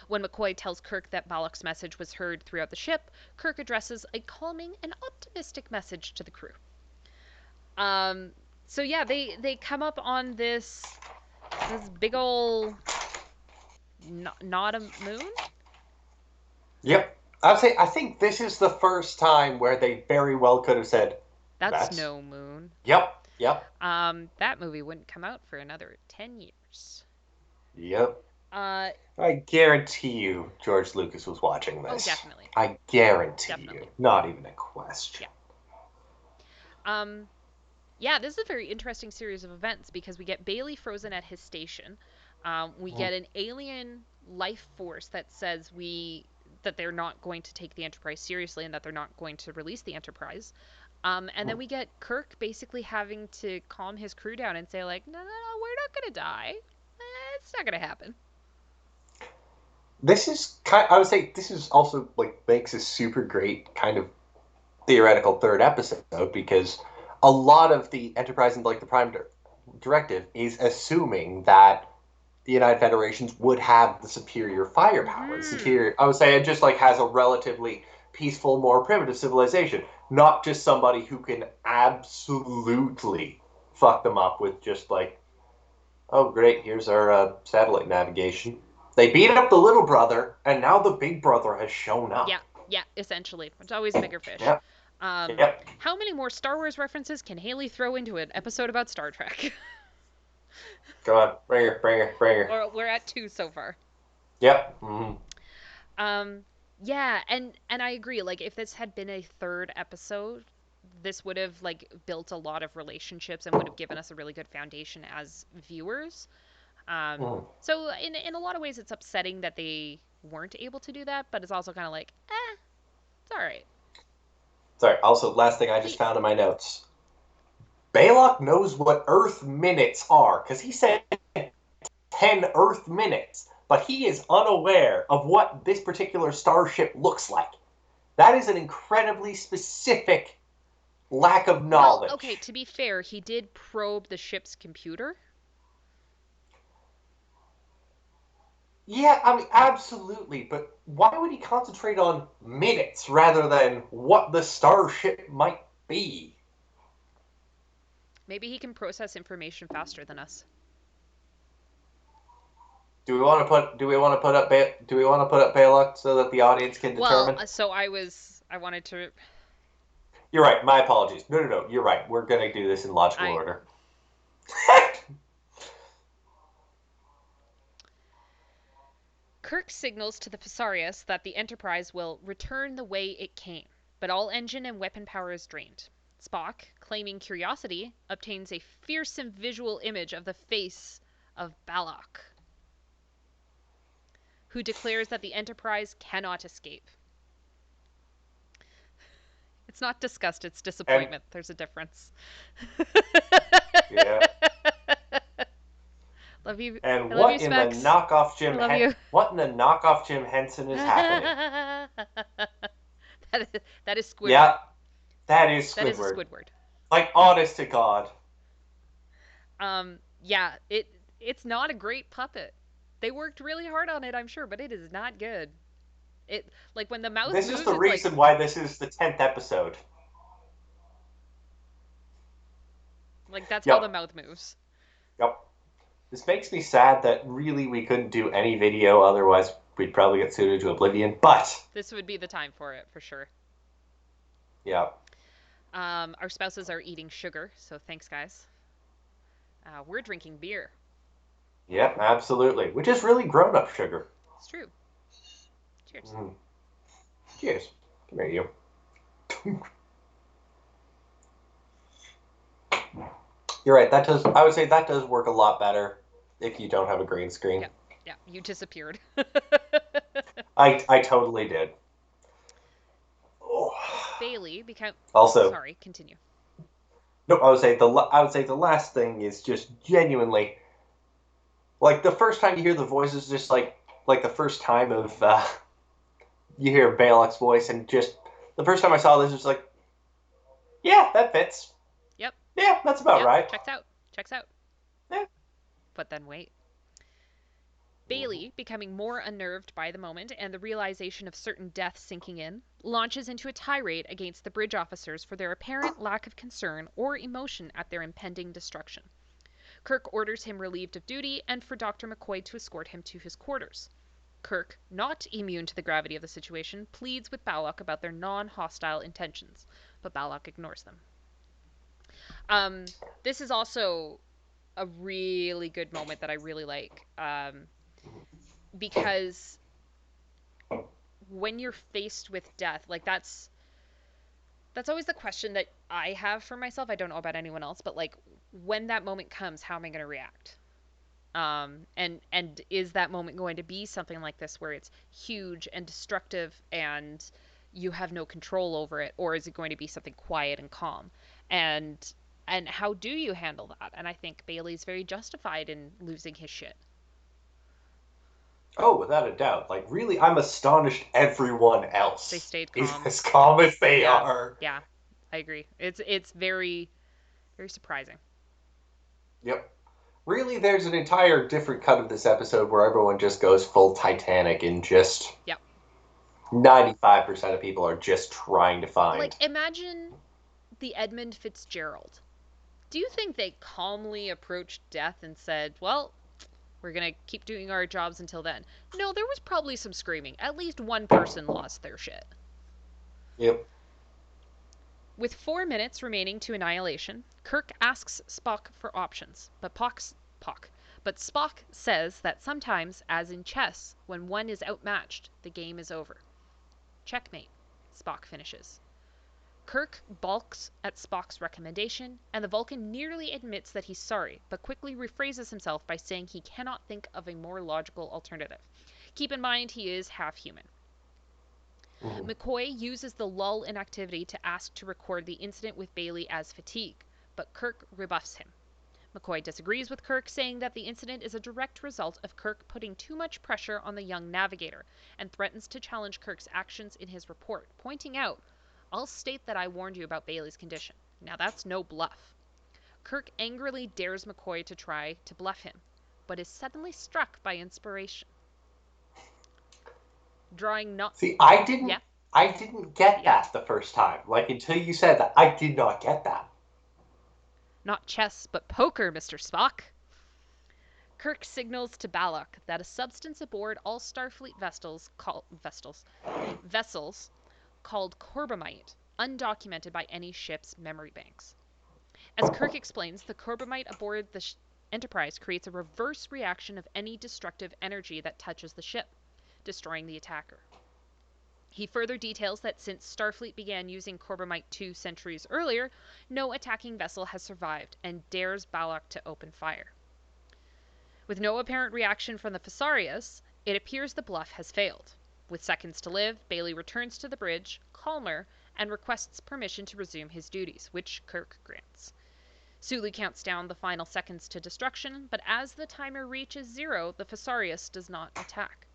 When McCoy tells Kirk that Balak's message was heard throughout the ship, Kirk addresses a calming and optimistic message to the crew. Um, so yeah, they come up on this big ol' not a moon. Yep. I think this is the first time where they very well could have said, That's "That's no moon. yep, yep, That movie wouldn't come out for another 10 years. yep." Uh, I guarantee you, George Lucas was watching oh, this. definitely, I guarantee you, definitely, not even a question. yeah. Um, yeah, this is a very interesting series of events because we get Bailey frozen at his station. We get an alien life force that says that they're not going to take the Enterprise seriously and that they're not going to release the Enterprise. And then we get Kirk basically having to calm his crew down and say like, no, no, no, we're not gonna die. It's not gonna happen. This is kind. I would say this is also like makes a super great kind of theoretical third episode because a lot of the Enterprise and like the Prime Directive is assuming that the United Federations would have the superior firepower. Mm-hmm. Superior, I would say, it just like has a relatively peaceful, more primitive civilization, not just somebody who can absolutely fuck them up with just like, oh great, here's our satellite navigation. They beat up the little brother, and now the big brother has shown up. Yeah, essentially. It's always a bigger fish. Yep. Yep. How many more Star Wars references can Haley throw into an episode about Star Trek? Come on, bring her. Or we're at 2 so far. Yep. Mm-hmm. Yeah, and I agree. Like, if this had been a 3rd episode, this would have like built a lot of relationships and would have given us a really good foundation as viewers. So in a lot of ways, it's upsetting that they weren't able to do that, but it's also kind of like, it's all right. Sorry. Also, last thing I just found in my notes. Balok knows what Earth minutes are because he said 10 Earth minutes, but he is unaware of what this particular starship looks like. That is an incredibly specific lack of knowledge. Well, okay, to be fair, he did probe the ship's computer. Yeah, I mean, absolutely, but why would he concentrate on minutes rather than what the starship might be? Maybe he can process information faster than us. Do we want to put up Balok so that the audience can determine? Well, so I wanted to. You're right. My apologies. No. You're right. We're gonna do this in logical order. Kirk signals to the Pesarius that the Enterprise will return the way it came, but all engine and weapon power is drained. Spock, claiming curiosity, obtains a fearsome visual image of the face of Balok, who declares that the Enterprise cannot escape. It's not disgust, it's disappointment. There's a difference. Yeah. Love you. And what in the knockoff Jim Henson is happening? that is Squidward. Yeah, that is Squidward. That is a Squidward. Like, honest to God. Yeah, it's not a great puppet. They worked really hard on it, I'm sure, but it is not good. It like when the mouth. This moves, is the reason why this is the 10th episode. Like that's how the mouth moves. Yep. This makes me sad that really we couldn't do any video, otherwise we'd probably get suited to oblivion, but this would be the time for it, for sure. Yeah. Our spouses are eating sugar, so thanks, guys. We're drinking beer. Yep, absolutely. Which is really grown-up sugar. It's true. Cheers. Cheers. Come here, you. You're right. I would say that does work a lot better if you don't have a green screen. Yeah. You disappeared. I totally did. Oh. Bailey became. Also. Sorry. Continue. No, I would say the last thing is just genuinely, like the first time you hear the voice is just like the first time of you hear Balok's voice, and just the first time I saw this was like, yeah, that fits. Yep. Yeah, that's about right. Checks out. Yeah. But then wait. Bailey, becoming more unnerved by the moment and the realization of certain death sinking in, launches into a tirade against the bridge officers for their apparent lack of concern or emotion at their impending destruction. Kirk orders him relieved of duty and for Dr. McCoy to escort him to his quarters. Kirk, not immune to the gravity of the situation, pleads with Balok about their non-hostile intentions, but Balok ignores them. This is also a really good moment that I really like, because when you're faced with death, like that's always the question that I have for myself. I don't know about anyone else, but like when that moment comes, how am I going to react? And is that moment going to be something like this where it's huge and destructive and you have no control over it, or is it going to be something quiet and calm? And how do you handle that? And I think Bailey's very justified in losing his shit. Oh, without a doubt. Like, really, I'm astonished everyone else they stayed calm. Is as calm as they are. Yeah, I agree. It's very, very surprising. Yep. Really, there's an entire different cut of this episode where everyone just goes full Titanic and just... Yep. 95% of people are just trying to Like, find. imagine the Edmund Fitzgerald. Do you think they calmly approached death and said, well, we're going to keep doing our jobs until then? No, there was probably some screaming. At least one person lost their shit. Yep. With 4 minutes remaining to annihilation, Kirk asks Spock for options, but Spock says that sometimes, as in chess, when one is outmatched, the game is over. Checkmate, Spock finishes. Kirk balks at Spock's recommendation, and the Vulcan nearly admits that he's sorry, but quickly rephrases himself by saying he cannot think of a more logical alternative. Keep in mind he is half human. Mm-hmm. McCoy uses the lull in activity to ask to record the incident with Bailey as fatigue, but Kirk rebuffs him. McCoy disagrees with Kirk, saying that the incident is a direct result of Kirk putting too much pressure on the young navigator, and threatens to challenge Kirk's actions in his report, pointing out, I'll state that I warned you about Bailey's condition. Now that's no bluff. Kirk angrily dares McCoy to try to bluff him, but is suddenly struck by inspiration. Drawing not... See, Yeah? I didn't get Yeah. that the first time. Like, until you said that, I did not get that. Not chess, but poker, Mr. Spock. Kirk signals to Balok that a substance aboard all Starfleet vessels called corbomite, undocumented by any ship's memory banks. As Kirk explains, the corbomite aboard the Enterprise creates a reverse reaction of any destructive energy that touches the ship, destroying the attacker. He further details that since Starfleet began using corbomite 2 centuries earlier, no attacking vessel has survived, and dares Balok to open fire. With no apparent reaction from the Fesarius, it appears the bluff has failed. With seconds to live, Bailey returns to the bridge, calmer, and requests permission to resume his duties, which Kirk grants. Sulu counts down the final seconds to destruction, but as the timer reaches 0, the Fesarius does not attack.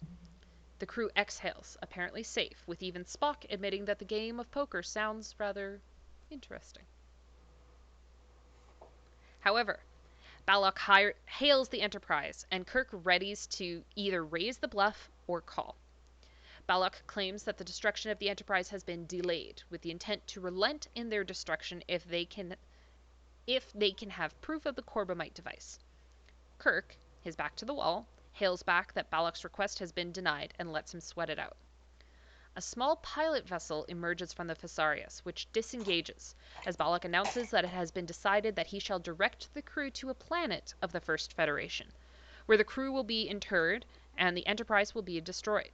The crew exhales, apparently safe, with even Spock admitting that the game of poker sounds rather interesting. However, Balok hails the Enterprise, and Kirk readies to either raise the bluff or call. Balok claims that the destruction of the Enterprise has been delayed, with the intent to relent in their destruction if they can have proof of the corbomite device. Kirk, his back to the wall, hails back that Balok's request has been denied and lets him sweat it out. A small pilot vessel emerges from the Fesarius, which disengages, as Balok announces that it has been decided that he shall direct the crew to a planet of the First Federation, where the crew will be interred and the Enterprise will be destroyed.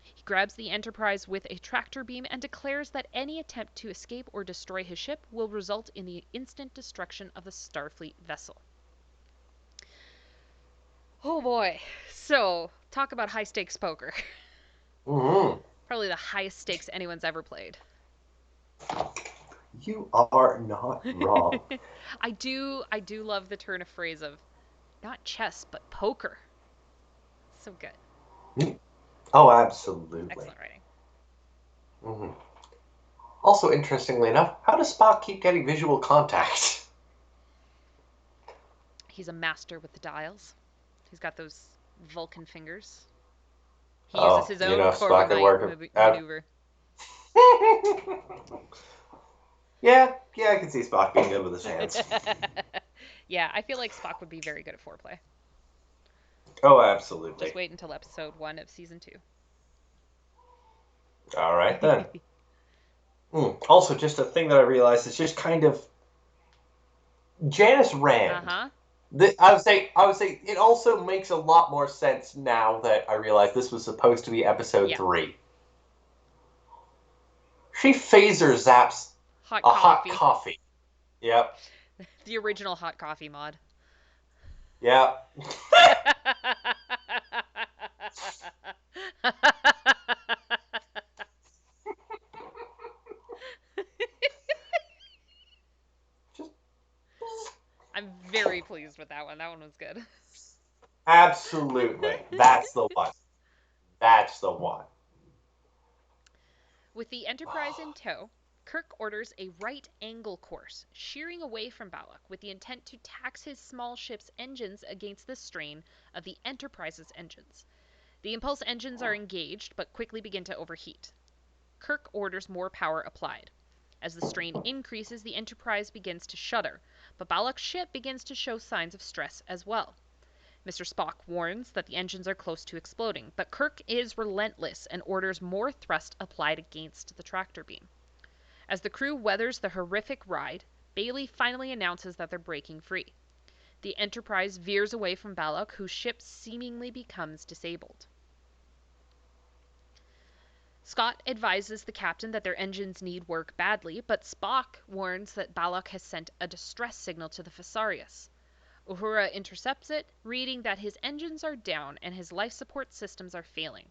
He grabs the Enterprise with a tractor beam and declares that any attempt to escape or destroy his ship will result in the instant destruction of the Starfleet vessel. Oh boy. So, talk about high stakes poker. Mm-hmm. Probably the highest stakes anyone's ever played. You are not wrong. I do love the turn of phrase of not chess but poker. So good. Oh, absolutely. Excellent writing. Mm-hmm. Also, interestingly enough, how does Spock keep getting visual contact? He's a master with the dials. He's got those Vulcan fingers. He uses Oh, his you own know, Spock could corbomite work. maneuver. Yeah, I can see Spock being good with his hands. Yeah, I feel like Spock would be very good at foreplay. Oh, absolutely. Just wait until episode 1 of season 2. All right, then. Also, just a thing that I realized is just kind of Janice Rand. Uh-huh. I would say it also makes a lot more sense now that I realize this was supposed to be episode 3. She phaser zaps Hot hot coffee. coffee. Yep. The original hot coffee mod. Yep. I'm very pleased with that one. That one was good. Absolutely. That's the one. That's the one. With the Enterprise in tow, Kirk orders a right angle course, shearing away from Balok with the intent to tax his small ship's engines against the strain of the Enterprise's engines. The impulse engines are engaged, but quickly begin to overheat. Kirk orders more power applied. As the strain increases, the Enterprise begins to shudder, but Balok's ship begins to show signs of stress as well. Mr. Spock warns that the engines are close to exploding, but Kirk is relentless and orders more thrust applied against the tractor beam. As the crew weathers the horrific ride, Bailey finally announces that they're breaking free. The Enterprise veers away from Balok, whose ship seemingly becomes disabled. Scott advises the captain that their engines need work badly, but Spock warns that Balok has sent a distress signal to the Fesarius. Uhura intercepts it, reading that his engines are down and his life support systems are failing.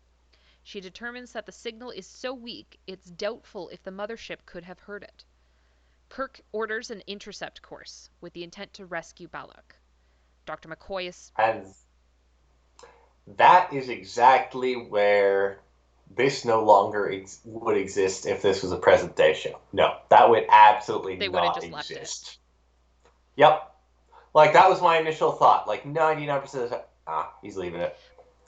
She determines that the signal is so weak it's doubtful if the mothership could have heard it. Kirk orders an intercept course with the intent to rescue Balok. Dr. McCoy is... And that is exactly where this no longer would exist if this was a present day show. No, that would absolutely They would have not just left it. exist. Yep. Like, that was my initial thought. Like, 99% of the time, he's leaving it.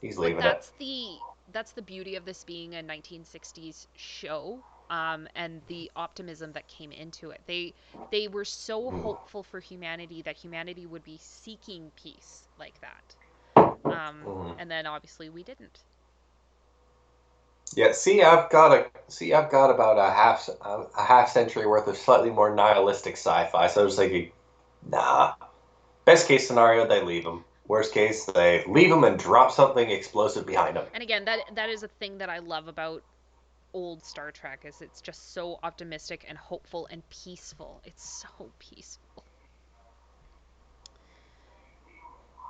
He's leaving But it. that's the beauty of this being a 1960s show, and the optimism that came into it. They were so hopeful for humanity that humanity would be seeking peace like that. And then obviously we didn't. Yeah, I've got about a half century worth of slightly more nihilistic sci-fi. So I was thinking, nah. Best case scenario, they leave them. Worst case, they leave them and drop something explosive behind them. And again, that is a thing that I love about old Star Trek, is it's just so optimistic and hopeful and peaceful. It's so peaceful.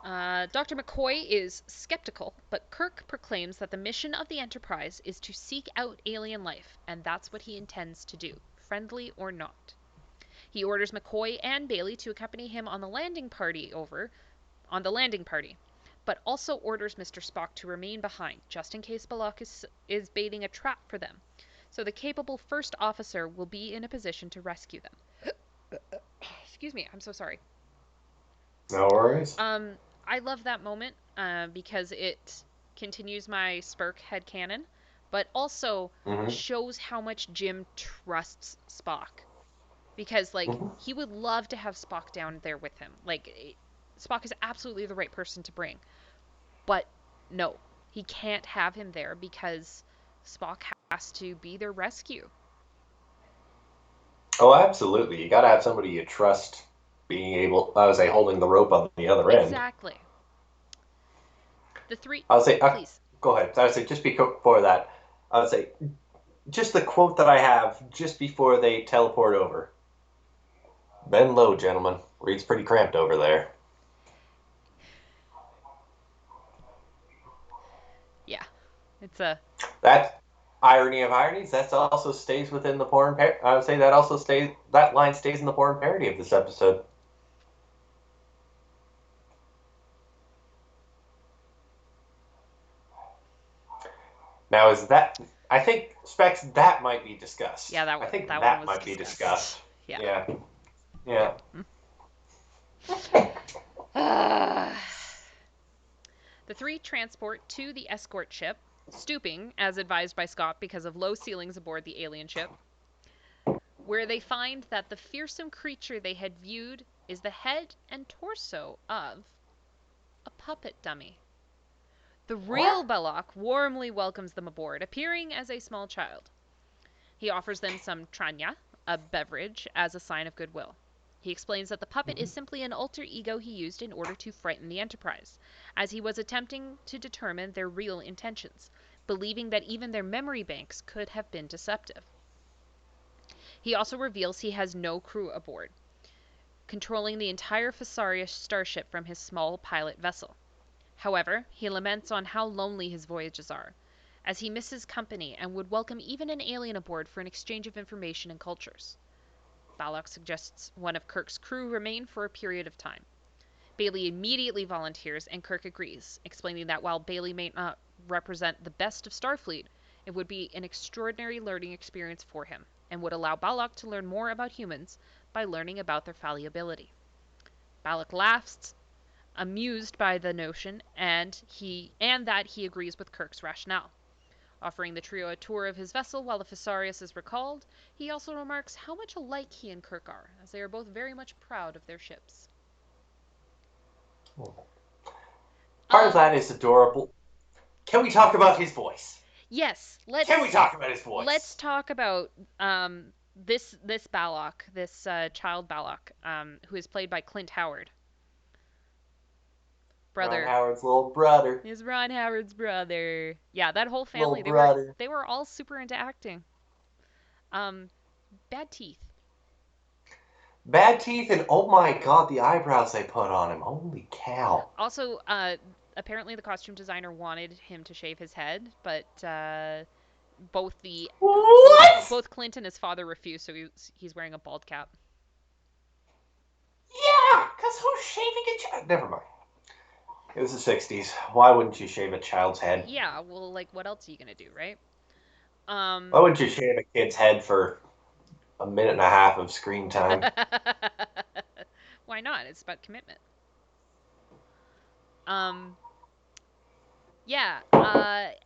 Dr. McCoy is skeptical, but Kirk proclaims that the mission of the Enterprise is to seek out alien life, and that's what he intends to do, friendly or not. He orders McCoy and Bailey to accompany him on the landing party, but also orders Mr. Spock to remain behind, just in case Balok is baiting a trap for them. So the capable first officer will be in a position to rescue them. Excuse me, I'm so sorry. No worries. I love that moment because it continues my Spirk headcanon, but also shows how much Jim trusts Spock. Because, like, he would love to have Spock down there with him. Like, Spock is absolutely the right person to bring. But no, he can't have him there because Spock has to be their rescue. Oh, absolutely. You got to have somebody you trust being able, I would say, holding the rope on the other end. Exactly. The three... I would say, Please. Go ahead. I would say, just before that, I would say, just the quote that I have just before they teleport over. Bend low, gentlemen. Reed's pretty cramped over there. Yeah. It's a... That irony of ironies, that also stays within the porn I would say that line stays in the porn parody of this episode. Now, I think, Specs, that might be discussed. Yeah, I think that that one was might be discussed. Yeah. Yeah. The three transport to the escort ship, stooping, as advised by Scott because of low ceilings aboard the alien ship, where they find that the fearsome creature they had viewed is the head and torso of a puppet dummy. The real Belloc warmly welcomes them aboard, appearing as a small child. He offers them some tranya, a beverage, as a sign of goodwill. He explains that the puppet is simply an alter ego he used in order to frighten the Enterprise, as he was attempting to determine their real intentions, believing that even their memory banks could have been deceptive. He also reveals he has no crew aboard, controlling the entire Fesarius starship from his small pilot vessel. However, he laments on how lonely his voyages are, as he misses company and would welcome even an alien aboard for an exchange of information and cultures. Balok suggests one of Kirk's crew remain for a period of time. Bailey immediately volunteers, and Kirk agrees, explaining that while Bailey may not represent the best of Starfleet, it would be an extraordinary learning experience for him, and would allow Balok to learn more about humans by learning about their fallibility. Balok laughs amused by the notion, and that he agrees with Kirk's rationale. Offering the trio a tour of his vessel while the Fesarius is recalled, he also remarks how much alike he and Kirk are, as they are both very much proud of their ships. Part of that is adorable. Can we talk about his voice? Yes, Can we talk about his let's voice? talk about this Balok, this child Balok, who is played by Clint Howard, Ron brother. Howard's little brother. Is Ron Howard's brother. Yeah, that whole Little family, brother. they were all super into acting. Um, bad teeth. Bad teeth and oh my god, the eyebrows they put on him. Holy cow. Also, apparently the costume designer wanted him to shave his head, but both the What? both Clint and his father refused, so he's wearing a bald cap. Yeah, because who's shaving a child? Never mind. It was the 60s. Why wouldn't you shave a child's head? Yeah, well, like, what else are you gonna do, right? Why wouldn't you shave a kid's head for a minute and a half of screen time? Why not? It's about commitment. Um, yeah,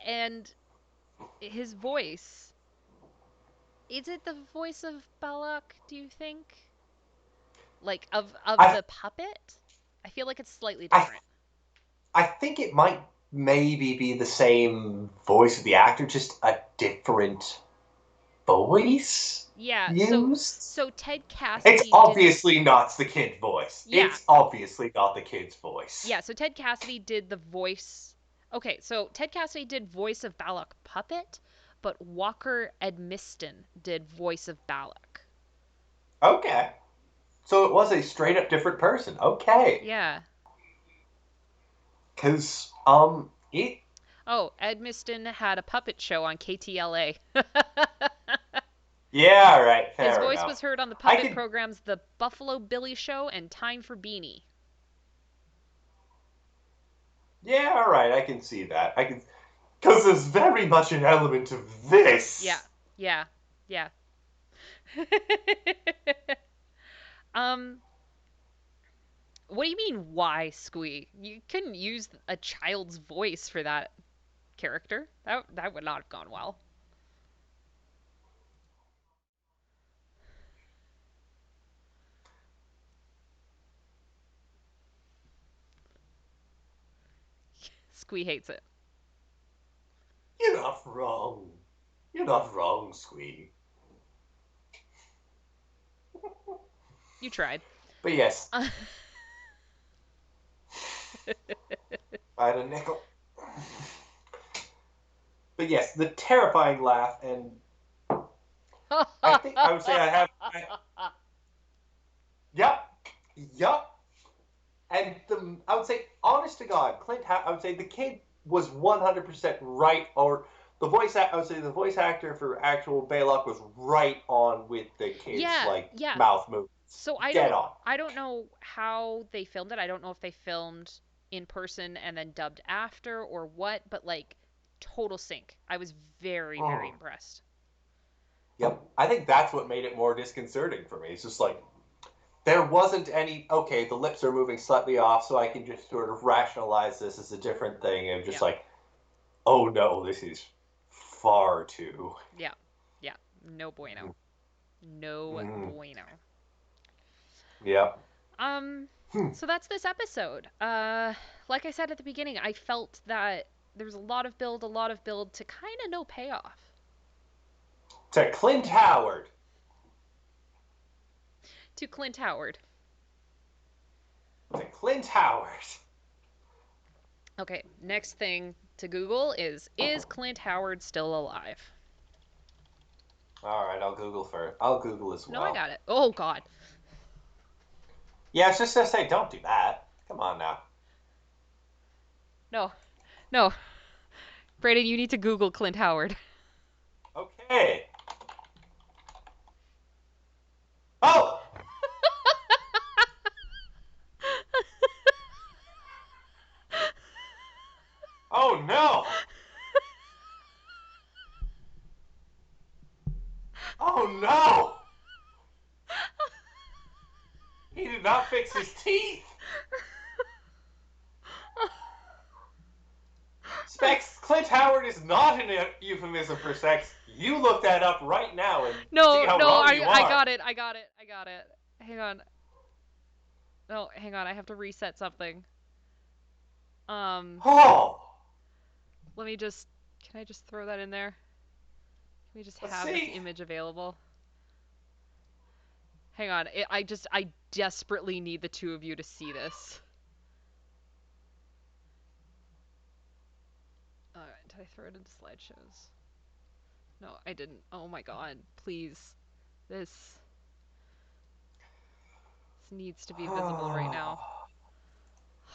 and his voice. Is it the voice of Balak, do you think? Like of I the puppet? I feel like it's slightly I different. I think it might maybe be the same voice of the actor, just a different voice Yeah, used. so Ted It's Cassidy did. obviously not the kid's voice. Yeah. It's obviously not the kid's voice. Yeah, so Ted Cassidy did the voice. Okay, so Ted Cassidy did voice of Balak puppet, but Walker Edmiston did voice of Balak. Okay. So it was a straight up different person. Okay. Yeah. Cause it Oh, Edmiston had a puppet show on KTLA. yeah, right, His fair voice enough. was heard on the I puppet could programs The Buffalo Billy Show and Time for Beanie. yeah, all right, I can see that. I can because there's very much an element of Yeah, this. yeah, yeah. um, what do you mean, why Squee? You couldn't use a child's voice for that character. That would not have gone well. Squee hates it. You're not wrong. You're not wrong, Squee. You tried. But yes, Uh, I had a nickel. But yes, the terrifying laugh, and I think I would say I have. Yep, yep. And I would say, honest to God, I would say the kid was 100% right, or I would say the voice actor for actual Baylock was right on with the kid's yeah, like yeah. mouth movements, So dead on. I don't know how they filmed it. I don't know if they filmed in person and then dubbed after or what, but like total sync. I was very Mm. impressed. Yep, I think that's what made it more disconcerting for me. It's just like there wasn't any. Okay, the lips are moving slightly off, so I can just sort of rationalize this as a different thing. And just Yeah. like, oh no, this is far too. Yeah. Yeah. No bueno. No Mm-hmm. bueno. Yep. Um Hmm. so that's this episode. Like I said at the beginning, I felt that there was a lot of build to kind of no payoff. To Clint Howard. To Clint Howard. To Clint Howard. Okay, next thing to Google is Clint Howard still alive? All right, I'll Google first. I'll Google as No, I well. got it. Oh god. Yeah, it's just to say, don't do that. Come on now. No. No. Brayden, you need to Google Clint Howard. Okay. Oh. Oh no. Oh no. He did not fix his teeth. Specs, Clint Howard is not a euphemism for sex. You look that up right now and see No, how no, wrong you I are. got it. I got it. I got it. Hang on. No, hang on. I have to reset something. Um, Oh, let me just. Can I just throw that in there? Can we just let's have this see. image available? Hang on. I desperately need the two of you to see this. Did I throw it into slideshows? No, I didn't. Oh my god. Please. This needs to be visible right now.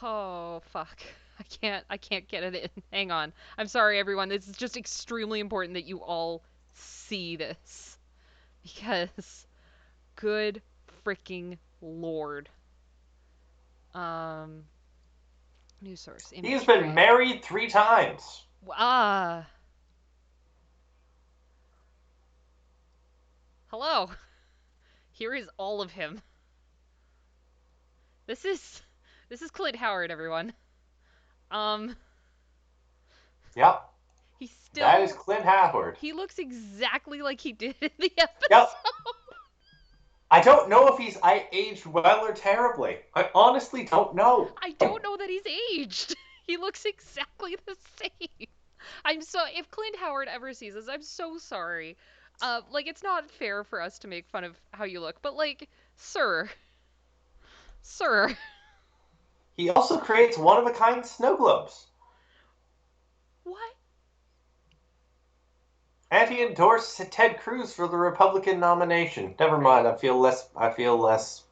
Oh fuck. I can't get it in. Hang on. I'm sorry everyone. This is just extremely important that you all see this because good freaking lord. Um News source image He's been frame. married 3 times. Ah. Hello. Here is all of him. This is Clint Howard, everyone. Um Yep, he that is still Clint Howard. he looks exactly like he did in the Yep. episode. I don't know if he's aged well or terribly. I honestly don't know. I don't know that he's aged. He looks exactly the same. If Clint Howard ever sees this, I'm so sorry. Like it's not fair for us to make fun of how you look, but like, sir. He also creates one-of-a-kind snow globes. What? And he endorsed Ted Cruz for the Republican nomination. Never mind. I feel less.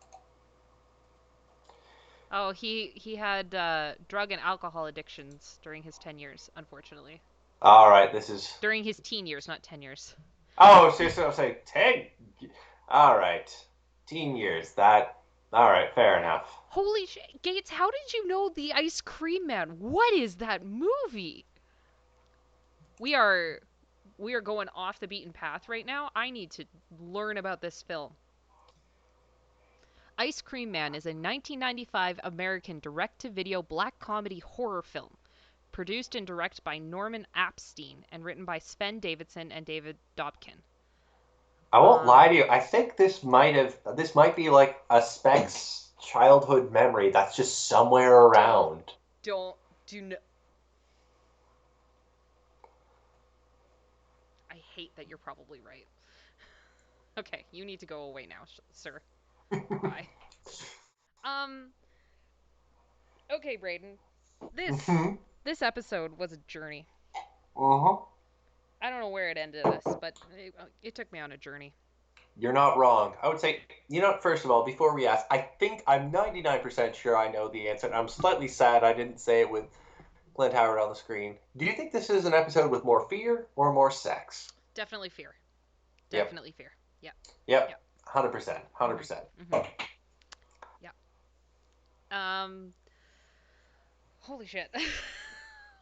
Oh, he had drug and alcohol addictions during his 10 years, unfortunately. All right. This is. During his teen years, not 10 years. Oh, seriously, I'll say 10. All right. Teen years. That. All right. Fair enough. Holy shit, Gates, how did you know the Ice Cream Man? What is that movie? We are going off the beaten path right now. I need to learn about this film. Ice Cream Man is a 1995 American direct-to-video black comedy horror film, produced and directed by Norman Apstein and written by Sven Davidson and David Dobkin. I won't lie Um, to you. I think this might be like a Specs childhood memory that's just somewhere don't around. don't do no. I hate that you're probably right. Okay, you need to go away now, sir. Bye. Um. Okay, Braden. This Mm-hmm. this episode was a journey. Uh-huh. I don't know where it ended us, but it took me on a journey. You're not wrong. I would say, first of all, before we ask, I think I'm 99% sure I know the answer. And I'm slightly sad I didn't say it with Clint Howard on the screen. Do you think this is an episode with more fear or more sex? Definitely fear. Yep. Definitely fear. Yep. Yep. Yep. 100%. Mhm. 100%. Mhm. Yep. Holy shit.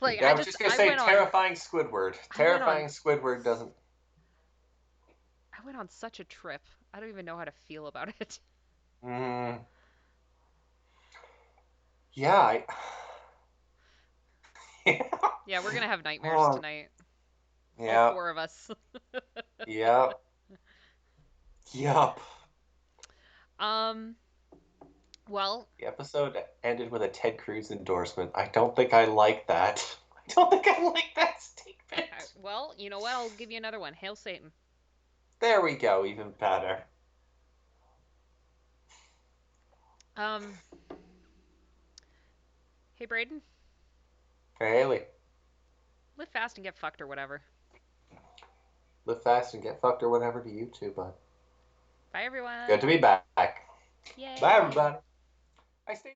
Like Yeah, I was just gonna I say went on terrifying Squidward. I went on Terrifying Squidward doesn't. I went on such a trip. I don't even know how to feel about it. Mm, yeah. Yeah, we're gonna have nightmares Oh, tonight. All yeah. four of us. Yep. Yup. um. Well, The episode ended with a Ted Cruz endorsement. I don't think I like that. I don't think I like that statement. you know what? I'll give you another one. Hail Satan. There we go, even better. Um. Hey, Braden. Haley, Live fast and get fucked or whatever. live fast and get fucked or whatever to you too, bud. Bye, Good everyone. to be back. Bye, Yay. everybody. I stayed.